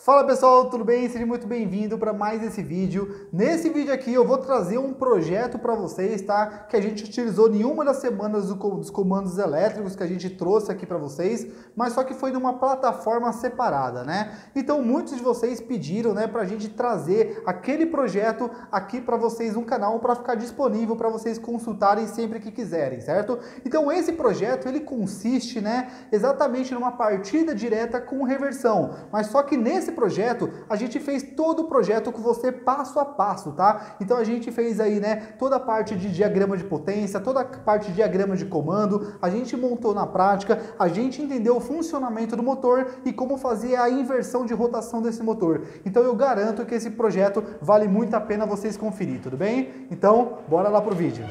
Fala pessoal, tudo bem? Seja muito bem-vindo para mais esse vídeo. Nesse vídeo aqui eu vou trazer um projeto para vocês, tá? Que a gente utilizou em uma das semanas dos comandos elétricos que a gente trouxe aqui para vocês, mas só que foi numa plataforma separada, né? Então muitos de vocês pediram, né, para a gente trazer aquele projeto aqui para vocês no canal para ficar disponível para vocês consultarem sempre que quiserem, certo? Então esse projeto ele consiste, né, exatamente numa partida direta com reversão, mas só que nesse projeto, a gente fez todo o projeto com você passo a passo, tá? Então a gente fez aí, né, toda a parte de diagrama de potência, toda a parte de diagrama de comando, a gente montou na prática, a gente entendeu o funcionamento do motor e como fazer a inversão de rotação desse motor. Então eu garanto que esse projeto vale muito a pena vocês conferir, tudo bem? Então, bora lá pro vídeo.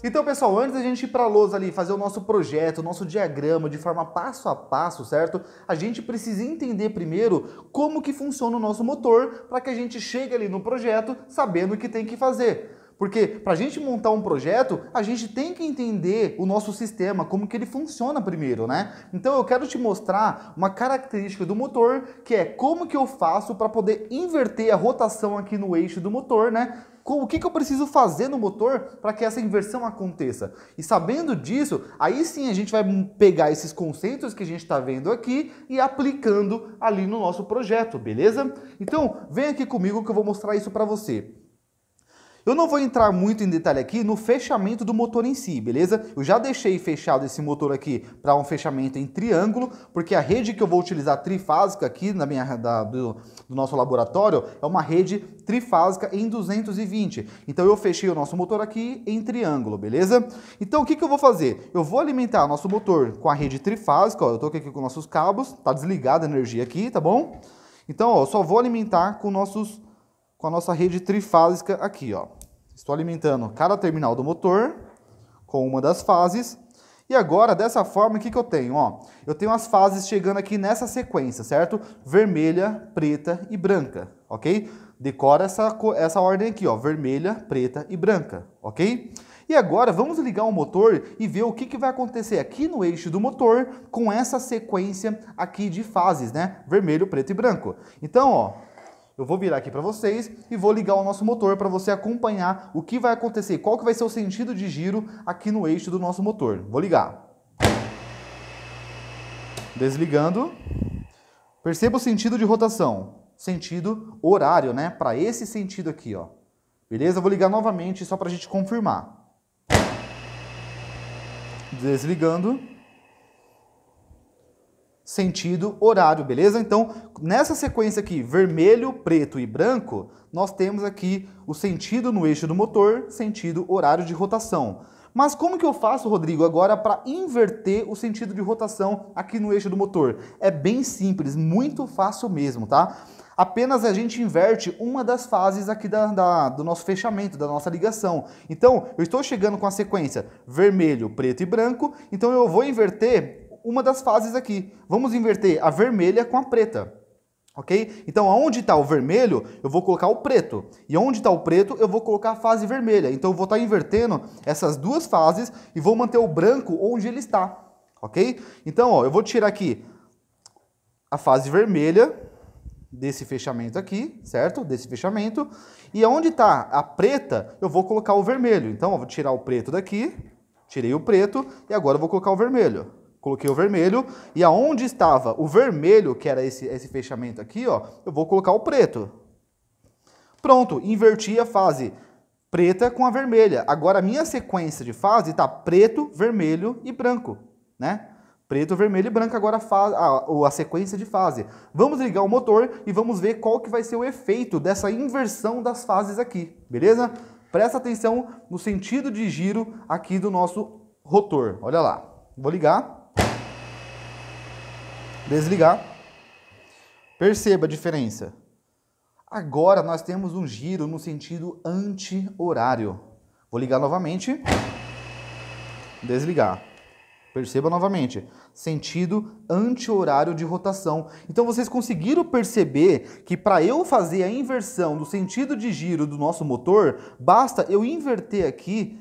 Então, pessoal, antes da gente ir para a lousa ali, fazer o nosso projeto, o nosso diagrama de forma passo a passo, certo? A gente precisa entender primeiro como que funciona o nosso motor para que a gente chegue ali no projeto sabendo o que tem que fazer. Porque para a gente montar um projeto, a gente tem que entender o nosso sistema, como que ele funciona primeiro, né? Então eu quero te mostrar uma característica do motor, que é como que eu faço para poder inverter a rotação aqui no eixo do motor, né? O que eu preciso fazer no motor para que essa inversão aconteça. E sabendo disso, aí sim a gente vai pegar esses conceitos que a gente está vendo aqui e aplicando ali no nosso projeto, beleza? Então, vem aqui comigo que eu vou mostrar isso para você. Eu não vou entrar muito em detalhe aqui no fechamento do motor em si, beleza? Eu já deixei fechado esse motor aqui para um fechamento em triângulo, porque a rede que eu vou utilizar trifásica aqui do nosso laboratório é uma rede trifásica em 220. Então eu fechei o nosso motor aqui em triângulo, beleza? Então o que eu vou fazer? Eu vou alimentar o nosso motor com a rede trifásica, ó, eu estou aqui com nossos cabos, tá desligada a energia aqui, tá bom? Então, ó, eu só vou alimentar com a nossa rede trifásica aqui, ó. Estou alimentando cada terminal do motor com uma das fases. E agora, dessa forma, o que eu tenho? Ó, eu tenho as fases chegando aqui nessa sequência, certo? Vermelha, preta e branca, ok? Decora essa ordem aqui, ó, vermelha, preta e branca, ok? E agora, vamos ligar o motor e ver o que vai acontecer aqui no eixo do motor com essa sequência aqui de fases, né? Vermelho, preto e branco. Então, ó, eu vou virar aqui para vocês e vou ligar o nosso motor para você acompanhar o que vai acontecer, qual que vai ser o sentido de giro aqui no eixo do nosso motor. Vou ligar. Desligando. Perceba o sentido de rotação, sentido horário, né? Para esse sentido aqui, ó. Beleza? Vou ligar novamente só para a gente confirmar. Desligando. Sentido horário, beleza? Então, nessa sequência aqui, vermelho, preto e branco, nós temos aqui o sentido no eixo do motor, sentido horário de rotação. Mas como que eu faço, Rodrigo, agora para inverter o sentido de rotação aqui no eixo do motor? É bem simples, muito fácil mesmo, tá? Apenas a gente inverte uma das fases aqui do nosso fechamento, da nossa ligação. Então, eu estou chegando com a sequência vermelho, preto e branco, então eu vou inverter uma das fases aqui. Vamos inverter a vermelha com a preta, ok? Então, onde está o vermelho, eu vou colocar o preto. E onde está o preto, eu vou colocar a fase vermelha. Então, eu vou estar invertendo essas duas fases e vou manter o branco onde ele está, ok? Então, ó, eu vou tirar aqui a fase vermelha desse fechamento aqui, certo? Desse fechamento. E onde está a preta, eu vou colocar o vermelho. Então, eu vou tirar o preto daqui, tirei o preto e agora eu vou colocar o vermelho. Coloquei o vermelho, e aonde estava o vermelho, que era esse fechamento aqui, ó, eu vou colocar o preto. Pronto, inverti a fase preta com a vermelha. Agora a minha sequência de fase está preto, vermelho e branco, né? Preto, vermelho e branco, agora a sequência de fase. Vamos ligar o motor e vamos ver qual que vai ser o efeito dessa inversão das fases aqui, beleza? Presta atenção no sentido de giro aqui do nosso rotor. Olha lá, vou ligar. Desligar. Perceba a diferença. Agora nós temos um giro no sentido anti-horário. Vou ligar novamente. Desligar. Perceba novamente. Sentido anti-horário de rotação. Então vocês conseguiram perceber que para eu fazer a inversão do sentido de giro do nosso motor, basta eu inverter aqui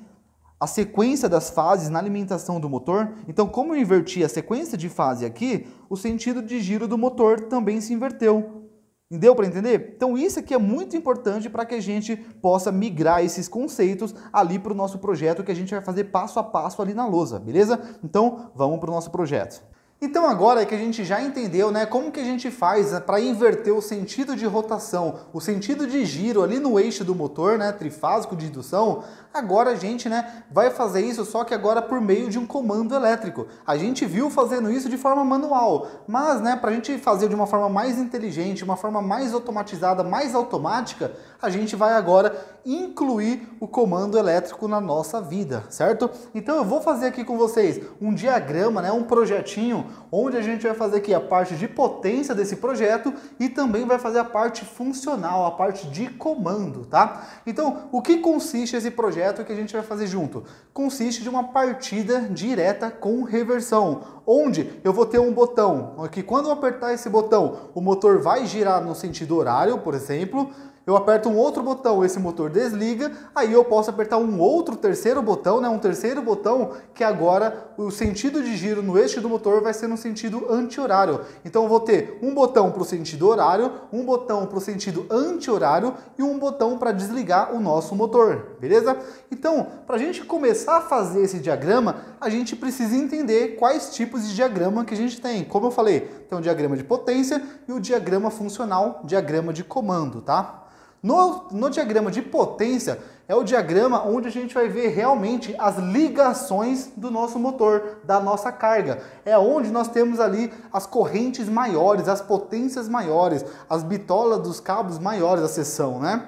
a sequência das fases na alimentação do motor. Então, como eu inverti a sequência de fase aqui, o sentido de giro do motor também se inverteu. Deu para entender? Então isso aqui é muito importante para que a gente possa migrar esses conceitos ali para o nosso projeto que a gente vai fazer passo a passo ali na lousa, beleza? Então vamos para o nosso projeto. Então agora que a gente já entendeu, né, como que a gente faz para inverter o sentido de rotação, o sentido de giro ali no eixo do motor, né, trifásico de indução, agora a gente, né, vai fazer isso só que agora por meio de um comando elétrico. A gente viu fazendo isso de forma manual, mas, né, para a gente fazer de uma forma mais inteligente, uma forma mais automatizada, mais automática, a gente vai agora incluir o comando elétrico na nossa vida, certo? Então eu vou fazer aqui com vocês um diagrama, né, um projetinho, onde a gente vai fazer aqui a parte de potência desse projeto e também vai fazer a parte funcional, a parte de comando, tá? Então, o que consiste esse projeto que a gente vai fazer junto? Consiste de uma partida direta com reversão, onde eu vou ter um botão, que quando eu apertar esse botão, o motor vai girar no sentido horário, por exemplo. Eu aperto um outro botão, esse motor desliga, aí eu posso apertar um outro terceiro botão, né, um terceiro botão, que agora o sentido de giro no eixo do motor vai ser no sentido anti-horário. Então eu vou ter um botão para o sentido horário, um botão para o sentido anti-horário e um botão para desligar o nosso motor, beleza? Então, para a gente começar a fazer esse diagrama, a gente precisa entender quais tipos de diagrama que a gente tem. Como eu falei, tem o diagrama de potência e o diagrama funcional, diagrama de comando, tá? No diagrama de potência, é o diagrama onde a gente vai ver realmente as ligações do nosso motor, da nossa carga. É onde nós temos ali as correntes maiores, as potências maiores, as bitolas dos cabos maiores da seção, né?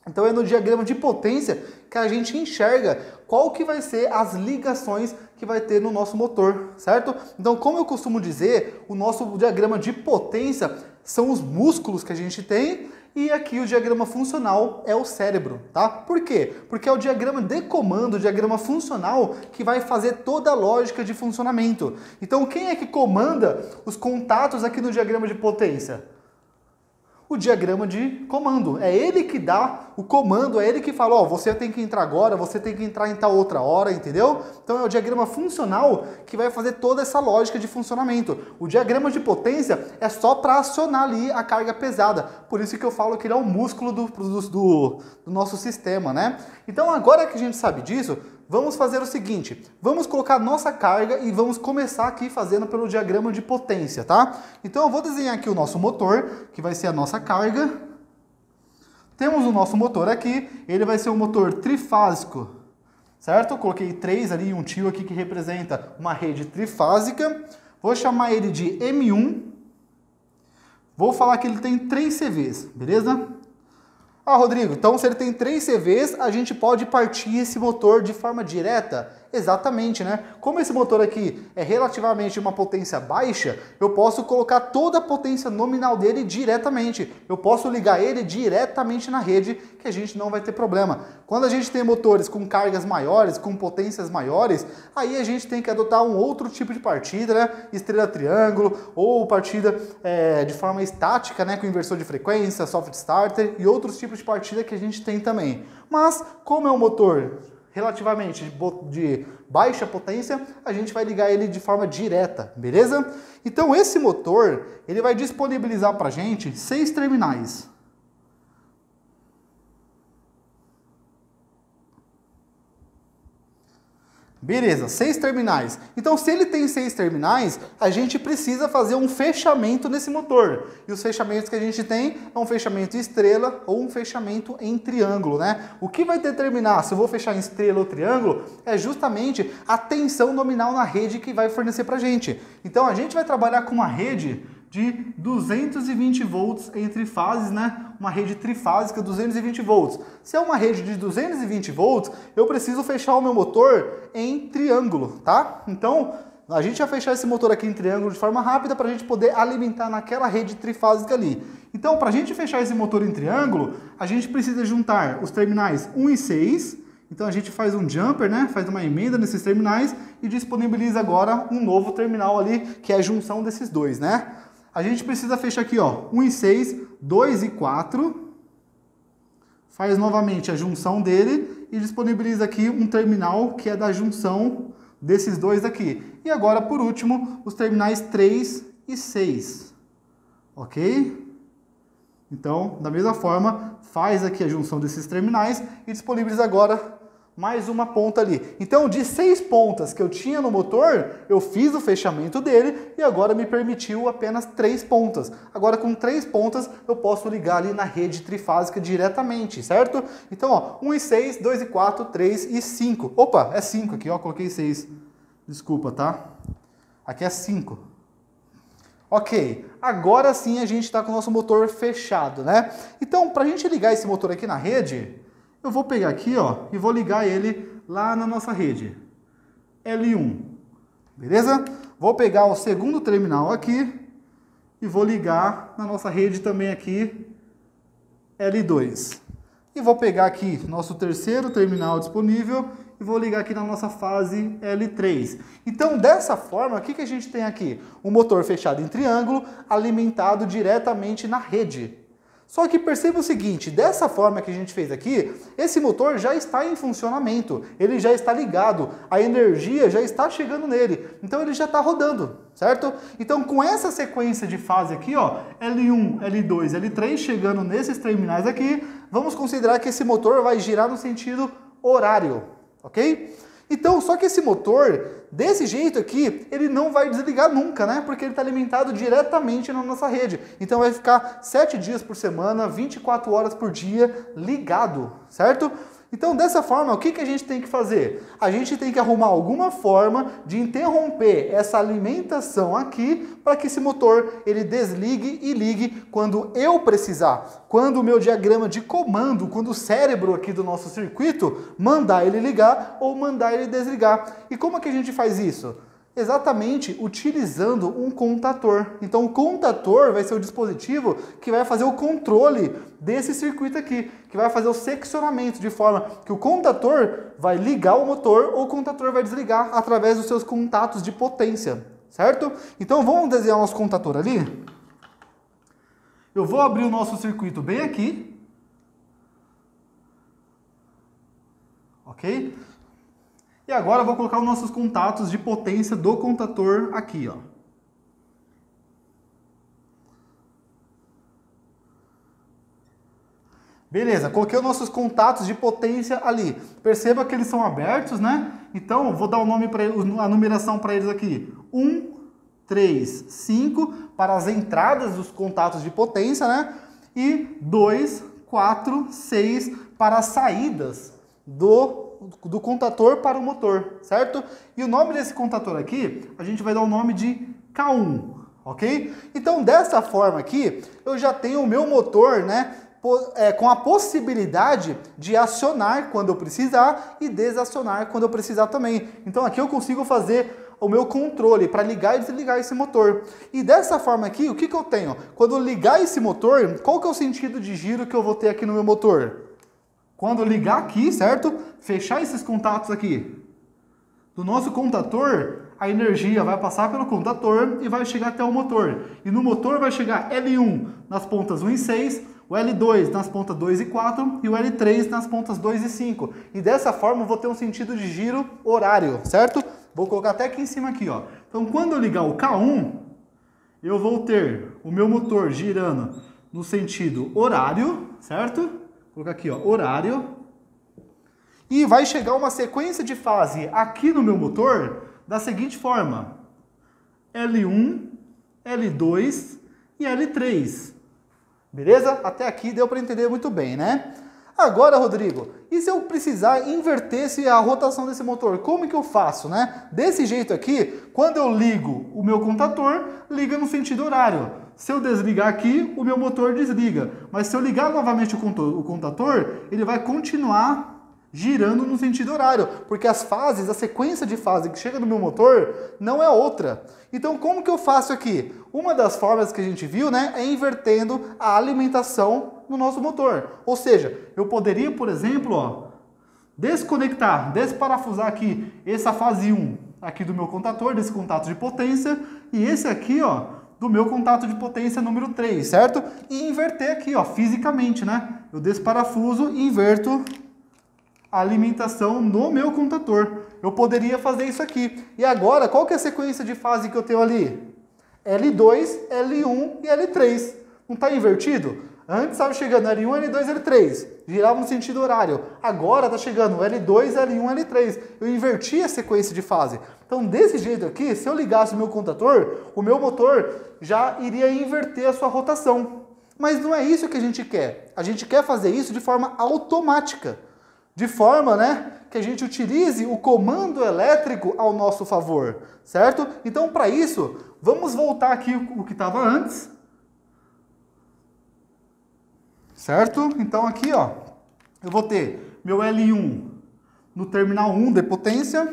Então é no diagrama de potência que a gente enxerga qual que vai ser as ligações que vai ter no nosso motor, certo? Então, como eu costumo dizer, o nosso diagrama de potência são os músculos que a gente tem, e aqui o diagrama funcional é o cérebro, tá? Por quê? Porque é o diagrama de comando, o diagrama funcional, que vai fazer toda a lógica de funcionamento. Então, quem é que comanda os contatos aqui no diagrama de potência? O diagrama de comando. É ele que dá o comando, é ele que fala, ó, você tem que entrar agora, você tem que entrar em tal outra hora, entendeu? Então é o diagrama funcional que vai fazer toda essa lógica de funcionamento. O diagrama de potência é só para acionar ali a carga pesada. Por isso que eu falo que ele é o músculo do nosso sistema, né? Então agora que a gente sabe disso, vamos fazer o seguinte, vamos colocar nossa carga e vamos começar aqui fazendo pelo diagrama de potência, tá? Então eu vou desenhar aqui o nosso motor, que vai ser a nossa carga. Temos o nosso motor aqui, ele vai ser um motor trifásico, certo? Eu coloquei 3 ali, um tio aqui que representa uma rede trifásica. Vou chamar ele de M1. Vou falar que ele tem 3 CVs, beleza? Ah, Rodrigo, então se ele tem 3 CVs, a gente pode partir esse motor de forma direta? Exatamente, né? Como esse motor aqui é relativamente uma potência baixa, eu posso colocar toda a potência nominal dele diretamente. Eu posso ligar ele diretamente na rede, que a gente não vai ter problema. Quando a gente tem motores com cargas maiores, com potências maiores, aí a gente tem que adotar um outro tipo de partida, né? Estrela triângulo, ou partida de forma estática, né? Com inversor de frequência, soft starter e outros tipos de partida que a gente tem também. Mas, como é um motor relativamente de baixa potência, a gente vai ligar ele de forma direta, beleza? Então esse motor, ele vai disponibilizar para a gente 6 terminais. Beleza, 6 terminais. Então, se ele tem 6 terminais, a gente precisa fazer um fechamento nesse motor. E os fechamentos que a gente tem é um fechamento estrela ou um fechamento em triângulo, né? O que vai determinar se eu vou fechar em estrela ou triângulo é justamente a tensão nominal na rede que vai fornecer pra gente. Então, a gente vai trabalhar com uma rede de 220 volts entre fases, né? Uma rede trifásica, 220 volts. Se é uma rede de 220 volts, eu preciso fechar o meu motor em triângulo, tá? Então, a gente vai fechar esse motor aqui em triângulo de forma rápida para a gente poder alimentar naquela rede trifásica ali. Então, para a gente fechar esse motor em triângulo, a gente precisa juntar os terminais 1 e 6. Então, a gente faz um jumper, né? Faz uma emenda nesses terminais e disponibiliza agora um novo terminal ali, que é a junção desses dois, né? A gente precisa fechar aqui, ó, 1 e 6, 2 e 4. Faz novamente a junção dele e disponibiliza aqui um terminal que é da junção desses dois aqui. E agora, por último, os terminais 3 e 6. Ok? Então, da mesma forma, faz aqui a junção desses terminais e disponibiliza agora mais uma ponta ali. Então, de 6 pontas que eu tinha no motor, eu fiz o fechamento dele e agora me permitiu apenas 3 pontas. Agora, com 3 pontas, eu posso ligar ali na rede trifásica diretamente, certo? Então, ó, 1 e 6, 2 e 4, 3 e 5. Opa, é 5 aqui, ó, coloquei 6. Desculpa, tá? Aqui é 5. Ok, agora sim a gente está com o nosso motor fechado, né? Então, para a gente ligar esse motor aqui na rede, eu vou pegar aqui, ó, e vou ligar ele lá na nossa rede. L1, beleza? Vou pegar o segundo terminal aqui e vou ligar na nossa rede também aqui, L2. E vou pegar aqui nosso terceiro terminal disponível e vou ligar aqui na nossa fase L3. Então, dessa forma, o que a gente tem aqui? Um motor fechado em triângulo, alimentado diretamente na rede. Só que perceba o seguinte, dessa forma que a gente fez aqui, esse motor já está em funcionamento, ele já está ligado, a energia já está chegando nele, então ele já está rodando, certo? Então com essa sequência de fase aqui, ó, L1, L2, L3, chegando nesses terminais aqui, vamos considerar que esse motor vai girar no sentido horário, ok? Então, só que esse motor, desse jeito aqui, ele não vai desligar nunca, né? Porque ele está alimentado diretamente na nossa rede. Então vai ficar 7 dias por semana, 24 horas por dia, ligado, certo? Então, dessa forma, o que a gente tem que fazer? A gente tem que arrumar alguma forma de interromper essa alimentação aqui para que esse motor ele desligue e ligue quando eu precisar. Quando o meu diagrama de comando, quando o cérebro aqui do nosso circuito mandar ele ligar ou mandar ele desligar. E como é que a gente faz isso? Exatamente utilizando um contator. Então o contator vai ser o dispositivo que vai fazer o controle desse circuito aqui, que vai fazer o seccionamento de forma que o contator vai ligar o motor ou o contator vai desligar através dos seus contatos de potência, certo? Então vamos desenhar o nosso contator ali. Eu vou abrir o nosso circuito bem aqui. Ok? E agora eu vou colocar os nossos contatos de potência do contator aqui, ó. Beleza, coloquei os nossos contatos de potência ali. Perceba que eles são abertos, né? Então, eu vou dar o nome para eles, a numeração para eles aqui. 1, 3, 5 para as entradas dos contatos de potência, né? E 2, 4, 6 para as saídas do contator para o motor, certo? E o nome desse contator aqui, a gente vai dar o nome de K1, ok? Então, dessa forma aqui, eu já tenho o meu motor, né, com a possibilidade de acionar quando eu precisar e desacionar quando eu precisar também. Então, aqui eu consigo fazer o meu controle para ligar e desligar esse motor. E dessa forma aqui, o que eu tenho? Quando eu ligar esse motor, qual que é o sentido de giro que eu vou ter aqui no meu motor? Quando eu ligar aqui, certo? Fechar esses contatos aqui do nosso contator, a energia vai passar pelo contator e vai chegar até o motor. E no motor vai chegar L1 nas pontas 1 e 6, o L2 nas pontas 2 e 4 e o L3 nas pontas 2 e 5. E dessa forma eu vou ter um sentido de giro horário, certo? Vou colocar até aqui em cima aqui, ó. Então quando eu ligar o K1, eu vou ter o meu motor girando no sentido horário, certo? Vou colocar aqui, ó, horário. E vai chegar uma sequência de fase aqui no meu motor da seguinte forma. L1, L2 e L3. Beleza? Até aqui deu para entender muito bem, né? Agora, Rodrigo, e se eu precisar inverter a rotação desse motor? Como que eu faço, né? Desse jeito aqui, quando eu ligo o meu contator, liga no sentido horário. Se eu desligar aqui, o meu motor desliga. Mas se eu ligar novamente o contator, ele vai continuar girando no sentido horário, porque as fases, a sequência de fase que chega no meu motor não é outra. Então, como que eu faço aqui? Uma das formas que a gente viu, né, é invertendo a alimentação no nosso motor. Ou seja, eu poderia, por exemplo, ó, desconectar, desparafusar aqui essa fase 1 aqui do meu contator, desse contato de potência, e esse aqui, ó, do meu contato de potência número 3, certo? E inverter aqui, ó, fisicamente, né? Eu desparafuso e inverto a alimentação no meu contator. Eu poderia fazer isso aqui. E agora, qual que é a sequência de fase que eu tenho ali? L2, L1 e L3. Não está invertido? Antes estava chegando L1, L2, L3. Girava no sentido horário. Agora está chegando L2, L1, L3. Eu inverti a sequência de fase. Então, desse jeito aqui, se eu ligasse o meu contator, o meu motor já iria inverter a sua rotação. Mas não é isso que a gente quer. A gente quer fazer isso de forma automática. De forma, que a gente utilize o comando elétrico ao nosso favor, certo? Então, para isso, vamos voltar aqui o que estava antes. Certo? Então, aqui, ó, eu vou ter meu L1 no terminal 1 de potência,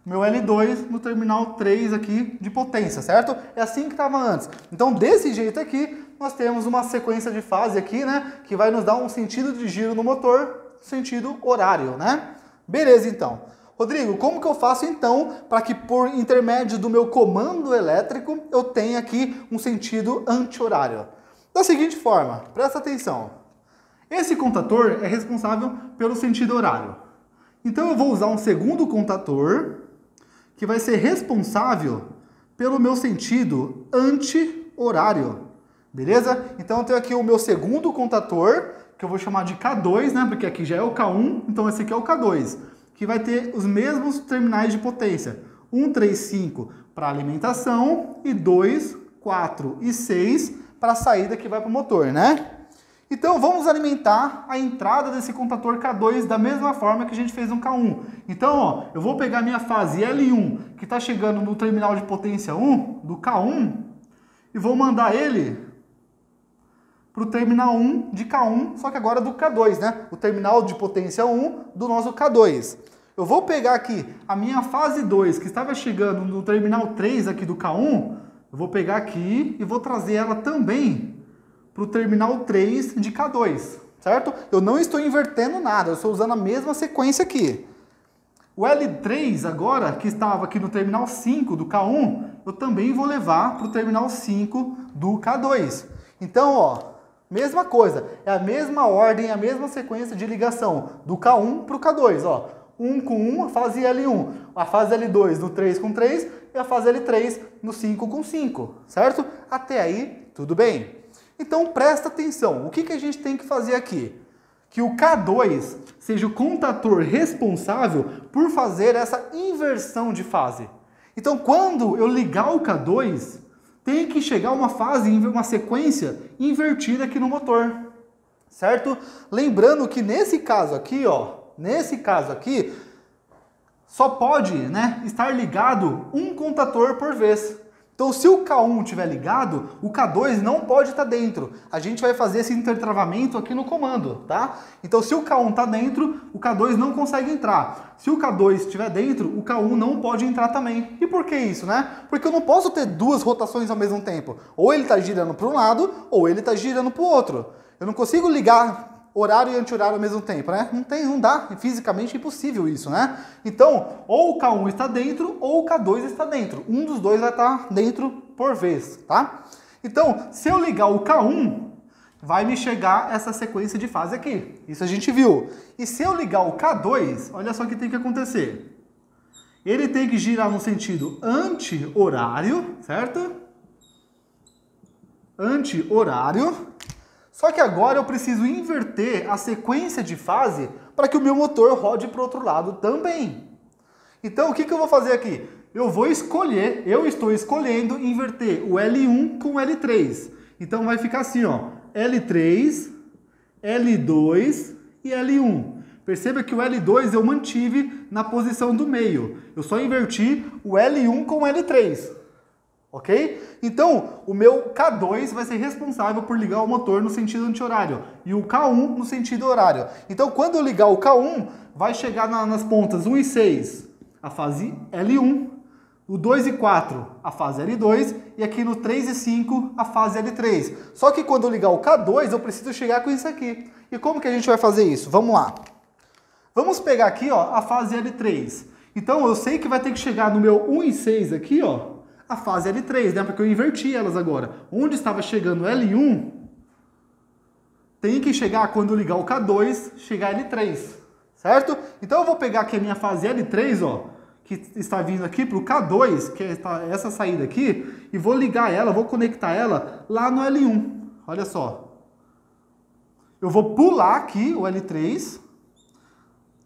meu L2 no terminal 3 aqui de potência, certo? É assim que estava antes. Então, desse jeito aqui, nós temos uma sequência de fase aqui, que vai nos dar um sentido de giro no motor, sentido horário, Beleza, então. Rodrigo, como que eu faço, então, para que por intermédio do meu comando elétrico, eu tenha aqui um sentido anti-horário? Da seguinte forma, presta atenção. Esse contator é responsável pelo sentido horário. Então, eu vou usar um segundo contator, que vai ser responsável pelo meu sentido anti-horário. Beleza? Então, eu tenho aqui o meu segundo contator, que eu vou chamar de K2, porque aqui já é o K1, então esse aqui é o K2, que vai ter os mesmos terminais de potência. 1, 3, 5 para alimentação e 2, 4 e 6 para a saída que vai para o motor, Então, vamos alimentar a entrada desse contator K2 da mesma forma que a gente fez no K1. Então, ó, eu vou pegar minha fase L1, que está chegando no terminal de potência 1, do K1, e vou mandar ele para o terminal 1 de K1, só que agora do K2, O terminal de potência 1 do nosso K2. Eu vou pegar aqui a minha fase 2, que estava chegando no terminal 3 aqui do K1, eu vou pegar aqui e vou trazer ela também para o terminal 3 de K2, certo? Eu não estou invertendo nada, eu estou usando a mesma sequência aqui. O L3 agora, que estava aqui no terminal 5 do K1, eu também vou levar para o terminal 5 do K2. Então, ó, mesma coisa, é a mesma ordem, a mesma sequência de ligação do K1 para o K2, ó. 1 com 1, a fase L1, a fase L2 no 3 com 3 e a fase L3 no 5 com 5, certo? Até aí, tudo bem. Então, presta atenção, o que a gente tem que fazer aqui? Que o K2 seja o contator responsável por fazer essa inversão de fase. Então, quando eu ligar o K2, tem que chegar uma fase, uma sequência invertida aqui no motor, certo? Lembrando que nesse caso aqui, ó, só pode, estar ligado um contator por vez. Então, se o K1 estiver ligado, o K2 não pode estar dentro. A gente vai fazer esse intertravamento aqui no comando, tá? Então, se o K1 está dentro, o K2 não consegue entrar. Se o K2 estiver dentro, o K1 não pode entrar também. E por que isso, Porque eu não posso ter duas rotações ao mesmo tempo. Ou ele está girando para um lado, ou ele está girando para o outro. Eu não consigo ligar horário e anti-horário ao mesmo tempo, Não dá, é fisicamente impossível isso, Então, ou o K1 está dentro, ou o K2 está dentro. Um dos dois vai estar dentro por vez, tá? Então, se eu ligar o K1, vai me chegar essa sequência de fase aqui. Isso a gente viu. E se eu ligar o K2, olha só o que tem que acontecer. Ele tem que girar no sentido anti-horário, certo? Anti-horário. Só que agora eu preciso inverter a sequência de fase para que o meu motor rode para o outro lado também. Então, o que eu vou fazer aqui? Eu estou escolhendo inverter o L1 com o L3. Então, vai ficar assim, ó, L3, L2 e L1. Perceba que o L2 eu mantive na posição do meio. Eu só inverti o L1 com o L3. Ok? Então, o meu K2 vai ser responsável por ligar o motor no sentido anti-horário e o K1 no sentido horário. Então, quando eu ligar o K1, vai chegar nas pontas 1 e 6, a fase L1, o 2 e 4, a fase L2, e aqui no 3 e 5, a fase L3. Só que quando eu ligar o K2, eu preciso chegar com isso aqui. E como que a gente vai fazer isso? Vamos lá. Vamos pegar aqui, ó, a fase L3. Então, eu sei que vai ter que chegar no meu 1 e 6 aqui, ó, a fase L3, Porque eu inverti elas agora. Onde estava chegando L1, tem que chegar, quando eu ligar o K2, chegar L3, certo? Então eu vou pegar aqui a minha fase L3, ó, que está vindo aqui para o K2, que é essa saída aqui, e vou ligar ela, vou conectar ela lá no L1. Olha só. Eu vou pular aqui o L3,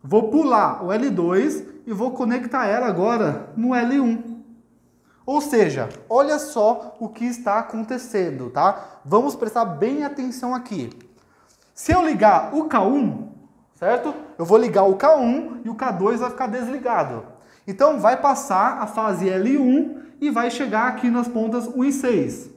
vou pular o L2 e vou conectar ela agora no L1. Ou seja, olha só o que está acontecendo, tá? Vamos prestar bem atenção aqui. Se eu ligar o K1, certo? Eu vou ligar o K1 e o K2 vai ficar desligado. Então vai passar a fase L1 e vai chegar aqui nas pontas 1 e 6.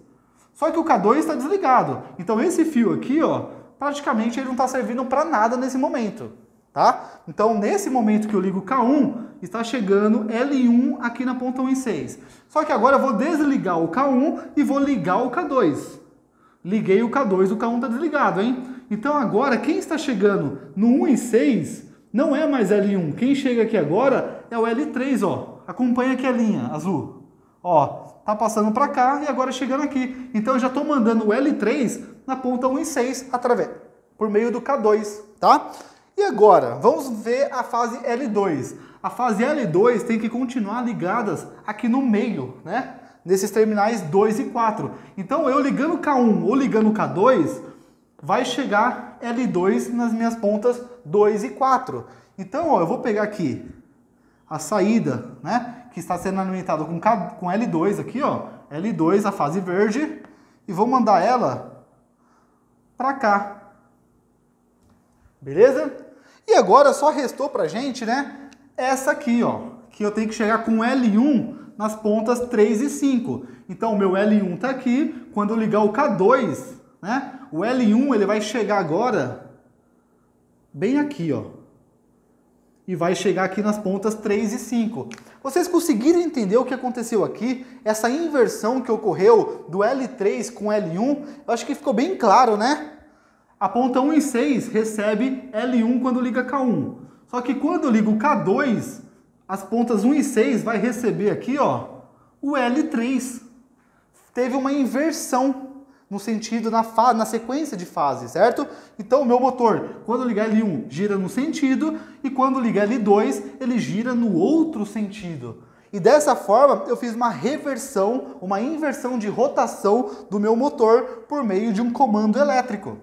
Só que o K2 está desligado. Então esse fio aqui, ó, praticamente ele não está servindo para nada nesse momento, tá? Então nesse momento que eu ligo o K1, está chegando L1 aqui na ponta 1 e 6. Só que agora eu vou desligar o K1 e vou ligar o K2. Liguei o K2, o K1 está desligado, hein? Então agora quem está chegando no 1 e 6 não é mais L1. Quem chega aqui agora é o L3, ó. Acompanha aqui a linha azul. Ó, tá passando para cá e agora chegando aqui. Então eu já estou mandando o L3 na ponta 1 e 6 por meio do K2, tá? E agora, vamos ver a fase L2. A fase L2 tem que continuar ligadas aqui no meio, né? Nesses terminais 2 e 4. Então eu ligando o K1 ou ligando o K2, vai chegar L2 nas minhas pontas 2 e 4. Então, ó, eu vou pegar aqui a saída, né? Que está sendo alimentada com L2 aqui, ó. L2, a fase verde. E vou mandar ela para cá. Beleza? E agora só restou pra gente, né? Essa aqui, ó. Que eu tenho que chegar com L1 nas pontas 3 e 5. Então, o meu L1 tá aqui. Quando eu ligar o K2, né? O L1 ele vai chegar agora bem aqui, ó. E vai chegar aqui nas pontas 3 e 5. Vocês conseguiram entender o que aconteceu aqui? Essa inversão que ocorreu do L3 com L1? Eu acho que ficou bem claro, né? A ponta 1 e 6 recebe L1 quando liga K1. Só que quando eu ligo K2, as pontas 1 e 6 vai receber aqui, ó, o L3. Teve uma inversão no sentido, na sequência de fases, certo? Então o meu motor, quando ligar L1, gira no sentido, e quando ligar L2, ele gira no outro sentido. E dessa forma, eu fiz uma reversão, uma inversão de rotação do meu motor por meio de um comando elétrico.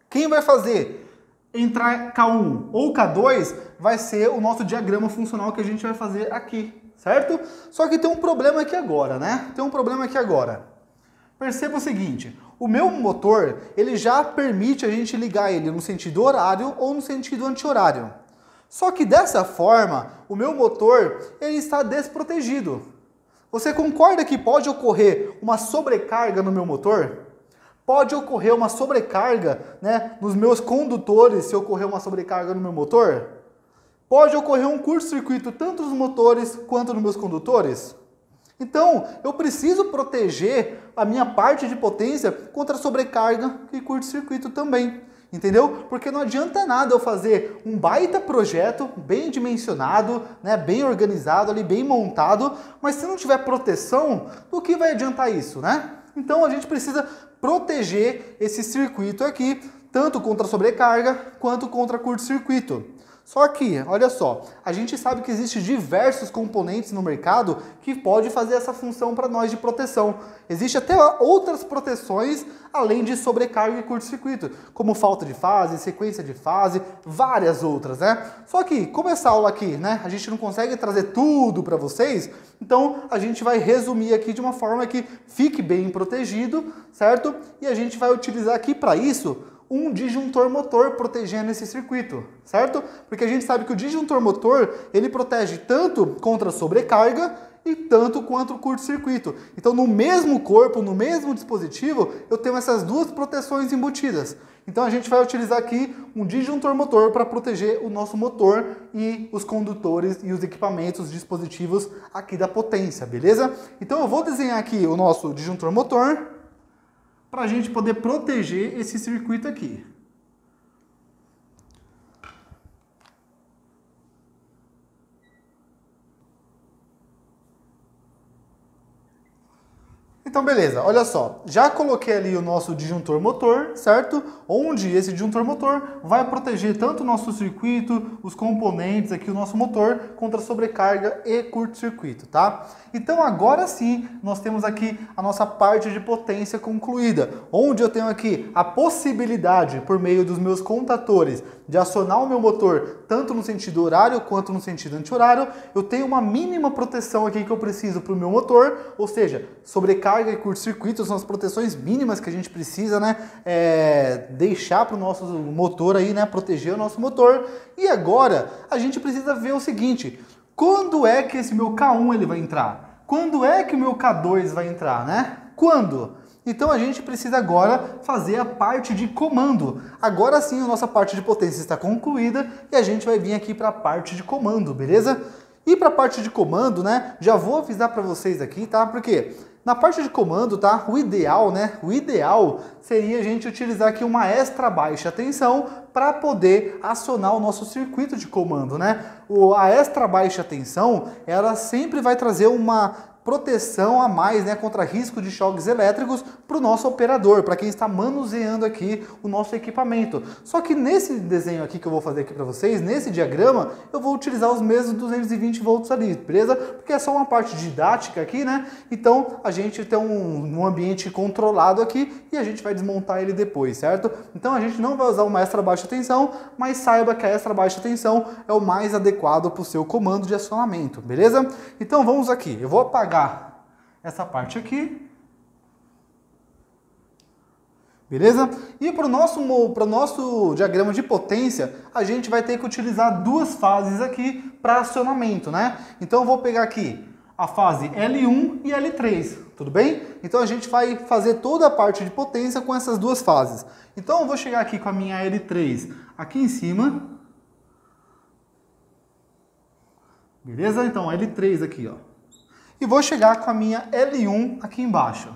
Quem vai fazer entrar K1 ou K2 vai ser o nosso diagrama funcional que a gente vai fazer aqui, certo? Só que tem um problema aqui agora, né? Tem um problema aqui agora. Perceba o seguinte, o meu motor, ele já permite a gente ligar ele no sentido horário ou no sentido anti-horário. Só que dessa forma, o meu motor, ele está desprotegido. Você concorda que pode ocorrer uma sobrecarga no meu motor? Pode ocorrer uma sobrecarga, né, nos meus condutores, se ocorrer uma sobrecarga no meu motor? Pode ocorrer um curto-circuito tanto nos motores quanto nos meus condutores? Então, eu preciso proteger a minha parte de potência contra sobrecarga e curto-circuito também, entendeu? Porque não adianta nada eu fazer um baita projeto, bem dimensionado, né, bem organizado, ali, bem montado, mas se não tiver proteção, do que vai adiantar isso, né? Então, a gente precisa proteger esse circuito aqui, tanto contra sobrecarga quanto contra curto-circuito. Só que, olha só, a gente sabe que existem diversos componentes no mercado que podem fazer essa função para nós de proteção. Existem até outras proteções além de sobrecarga e curto-circuito, como falta de fase, sequência de fase, várias outras, né? Só que, como essa aula aqui, né, a gente não consegue trazer tudo para vocês, então a gente vai resumir aqui de uma forma que fique bem protegido, certo? E a gente vai utilizar aqui para isso um disjuntor motor protegendo esse circuito, certo? Porque a gente sabe que o disjuntor motor, ele protege tanto contra sobrecarga e tanto quanto o curto-circuito. Então, no mesmo corpo, no mesmo dispositivo, eu tenho essas duas proteções embutidas. Então, a gente vai utilizar aqui um disjuntor motor para proteger o nosso motor e os condutores e os equipamentos, os dispositivos aqui da potência, beleza? Então, eu vou desenhar aqui o nosso disjuntor motor para a gente poder proteger esse circuito aqui. Então, beleza, olha só, já coloquei ali o nosso disjuntor motor, certo? Onde esse disjuntor motor vai proteger tanto o nosso circuito, os componentes aqui, o nosso motor, contra sobrecarga e curto-circuito, tá? Então, agora sim, nós temos aqui a nossa parte de potência concluída, onde eu tenho aqui a possibilidade, por meio dos meus contatores, de acionar o meu motor tanto no sentido horário quanto no sentido anti-horário. Eu tenho uma mínima proteção aqui que eu preciso para o meu motor, ou seja, sobrecarga e curto-circuito são as proteções mínimas que a gente precisa, né, deixar para o nosso motor aí, né, proteger o nosso motor. E agora a gente precisa ver o seguinte: quando é que esse meu K1 ele vai entrar? Quando é que o meu K2 vai entrar, né? Quando? Então a gente precisa agora fazer a parte de comando. Agora sim a nossa parte de potência está concluída e a gente vai vir aqui para a parte de comando, beleza? E para a parte de comando, né, já vou avisar para vocês aqui, tá? Porque na parte de comando, tá, o ideal, né, o ideal seria a gente utilizar aqui uma extra baixa tensão para poder acionar o nosso circuito de comando, né? A extra baixa tensão, ela sempre vai trazer uma proteção a mais, né, contra risco de choques elétricos para o nosso operador, para quem está manuseando aqui o nosso equipamento. Só que nesse desenho aqui que eu vou fazer aqui para vocês, nesse diagrama, eu vou utilizar os mesmos 220 volts ali, beleza? Porque é só uma parte didática aqui, né? Então a gente tem um ambiente controlado aqui e a gente vai desmontar ele depois, certo? Então a gente não vai usar uma extra baixa tensão, mas saiba que a extra baixa tensão é o mais adequado para o seu comando de acionamento, beleza? Então vamos aqui, eu vou apagar essa parte aqui, beleza? E para o nosso diagrama de potência, a gente vai ter que utilizar duas fases aqui para acionamento, né? Então eu vou pegar aqui a fase L1 e L3, tudo bem? Então a gente vai fazer toda a parte de potência com essas duas fases. Então eu vou chegar aqui com a minha L3 aqui em cima, beleza? Então L3 aqui, ó. E vou chegar com a minha L1 aqui embaixo.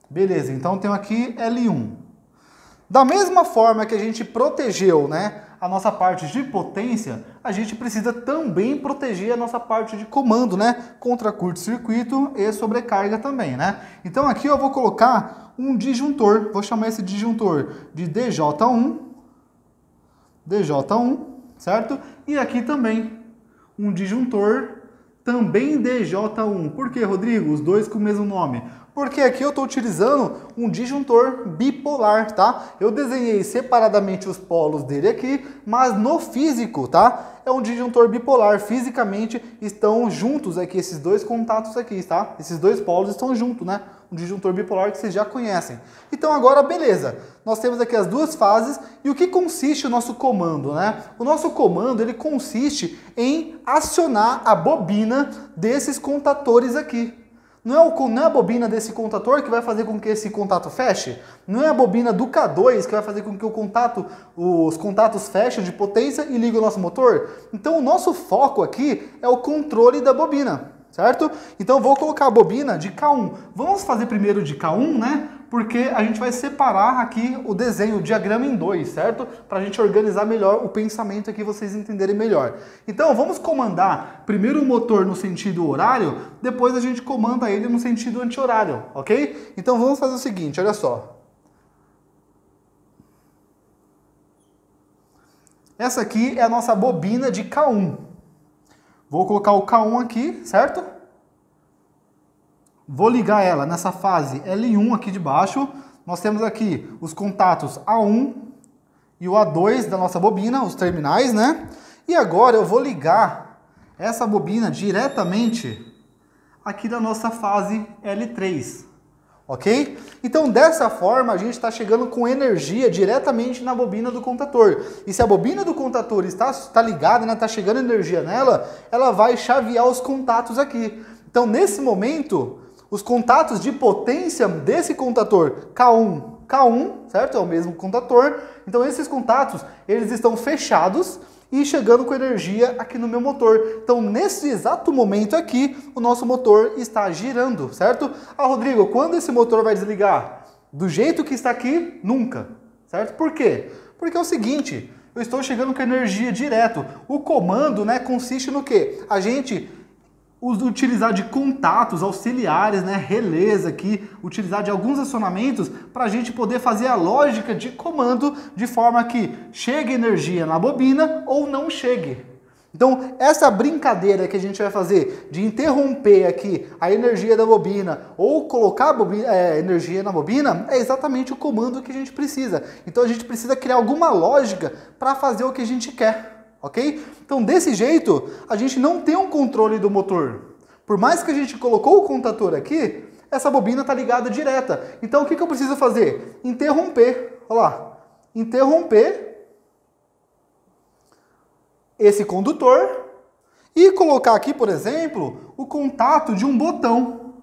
Beleza, então tenho aqui L1. Da mesma forma que a gente protegeu, né, a nossa parte de potência, a gente precisa também proteger a nossa parte de comando, né, contra curto-circuito e sobrecarga também, né? Então aqui eu vou colocar um disjuntor, vou chamar esse disjuntor de DJ1, certo? E aqui também um disjuntor também DJ1. Por que, Rodrigo? Os dois com o mesmo nome. Porque aqui eu estou utilizando um disjuntor bipolar, tá? Eu desenhei separadamente os polos dele aqui, mas no físico, tá? É um disjuntor bipolar. Fisicamente estão juntos aqui, esses dois contatos aqui, tá? Esses dois polos estão juntos, né? Um disjuntor bipolar que vocês já conhecem. Então agora, beleza. Nós temos aqui as duas fases e o que consiste o nosso comando, né? O nosso comando, ele consiste em acionar a bobina desses contatores aqui. Não é a bobina desse contator que vai fazer com que esse contato feche? Não é a bobina do K2 que vai fazer com que os contatos fechem de potência e liguem o nosso motor? Então o nosso foco aqui é o controle da bobina, certo? Então vou colocar a bobina de K1. Vamos fazer primeiro de K1, né? Porque a gente vai separar aqui o desenho, o diagrama em dois, certo? Para a gente organizar melhor o pensamento aqui, vocês entenderem melhor. Então vamos comandar primeiro o motor no sentido horário, depois a gente comanda ele no sentido anti-horário, ok? Então vamos fazer o seguinte, olha só. Essa aqui é a nossa bobina de K1. Vou colocar o K1 aqui, certo? Vou ligar ela nessa fase L1 aqui de baixo. Nós temos aqui os contatos A1 e o A2 da nossa bobina, os terminais, né? E agora eu vou ligar essa bobina diretamente aqui da nossa fase L3, ok? Então dessa forma a gente está chegando com energia diretamente na bobina do contator. E se a bobina do contator está ligada, né, está chegando energia nela, ela vai chavear os contatos aqui. Então nesse momento, os contatos de potência desse contator K1, certo? É o mesmo contator. Então esses contatos, eles estão fechados e chegando com energia aqui no meu motor. Então nesse exato momento aqui, o nosso motor está girando, certo? Ah, Rodrigo, quando esse motor vai desligar? Do jeito que está aqui, nunca, certo? Por quê? Porque é o seguinte, eu estou chegando com energia direto. O comando, né, consiste no quê? A gente utilizar de contatos auxiliares, né, relés aqui, utilizar de alguns acionamentos para a gente poder fazer a lógica de comando de forma que chegue energia na bobina ou não chegue. Então, essa brincadeira que a gente vai fazer de interromper aqui a energia da bobina ou colocar energia na bobina é exatamente o comando que a gente precisa. Então, a gente precisa criar alguma lógica para fazer o que a gente quer, ok? Então, desse jeito, a gente não tem um controle do motor. Por mais que a gente colocou o contator aqui, essa bobina está ligada direta. Então, o que eu preciso fazer? Interromper. Olha lá. Interromper esse condutor e colocar aqui, por exemplo, o contato de um botão.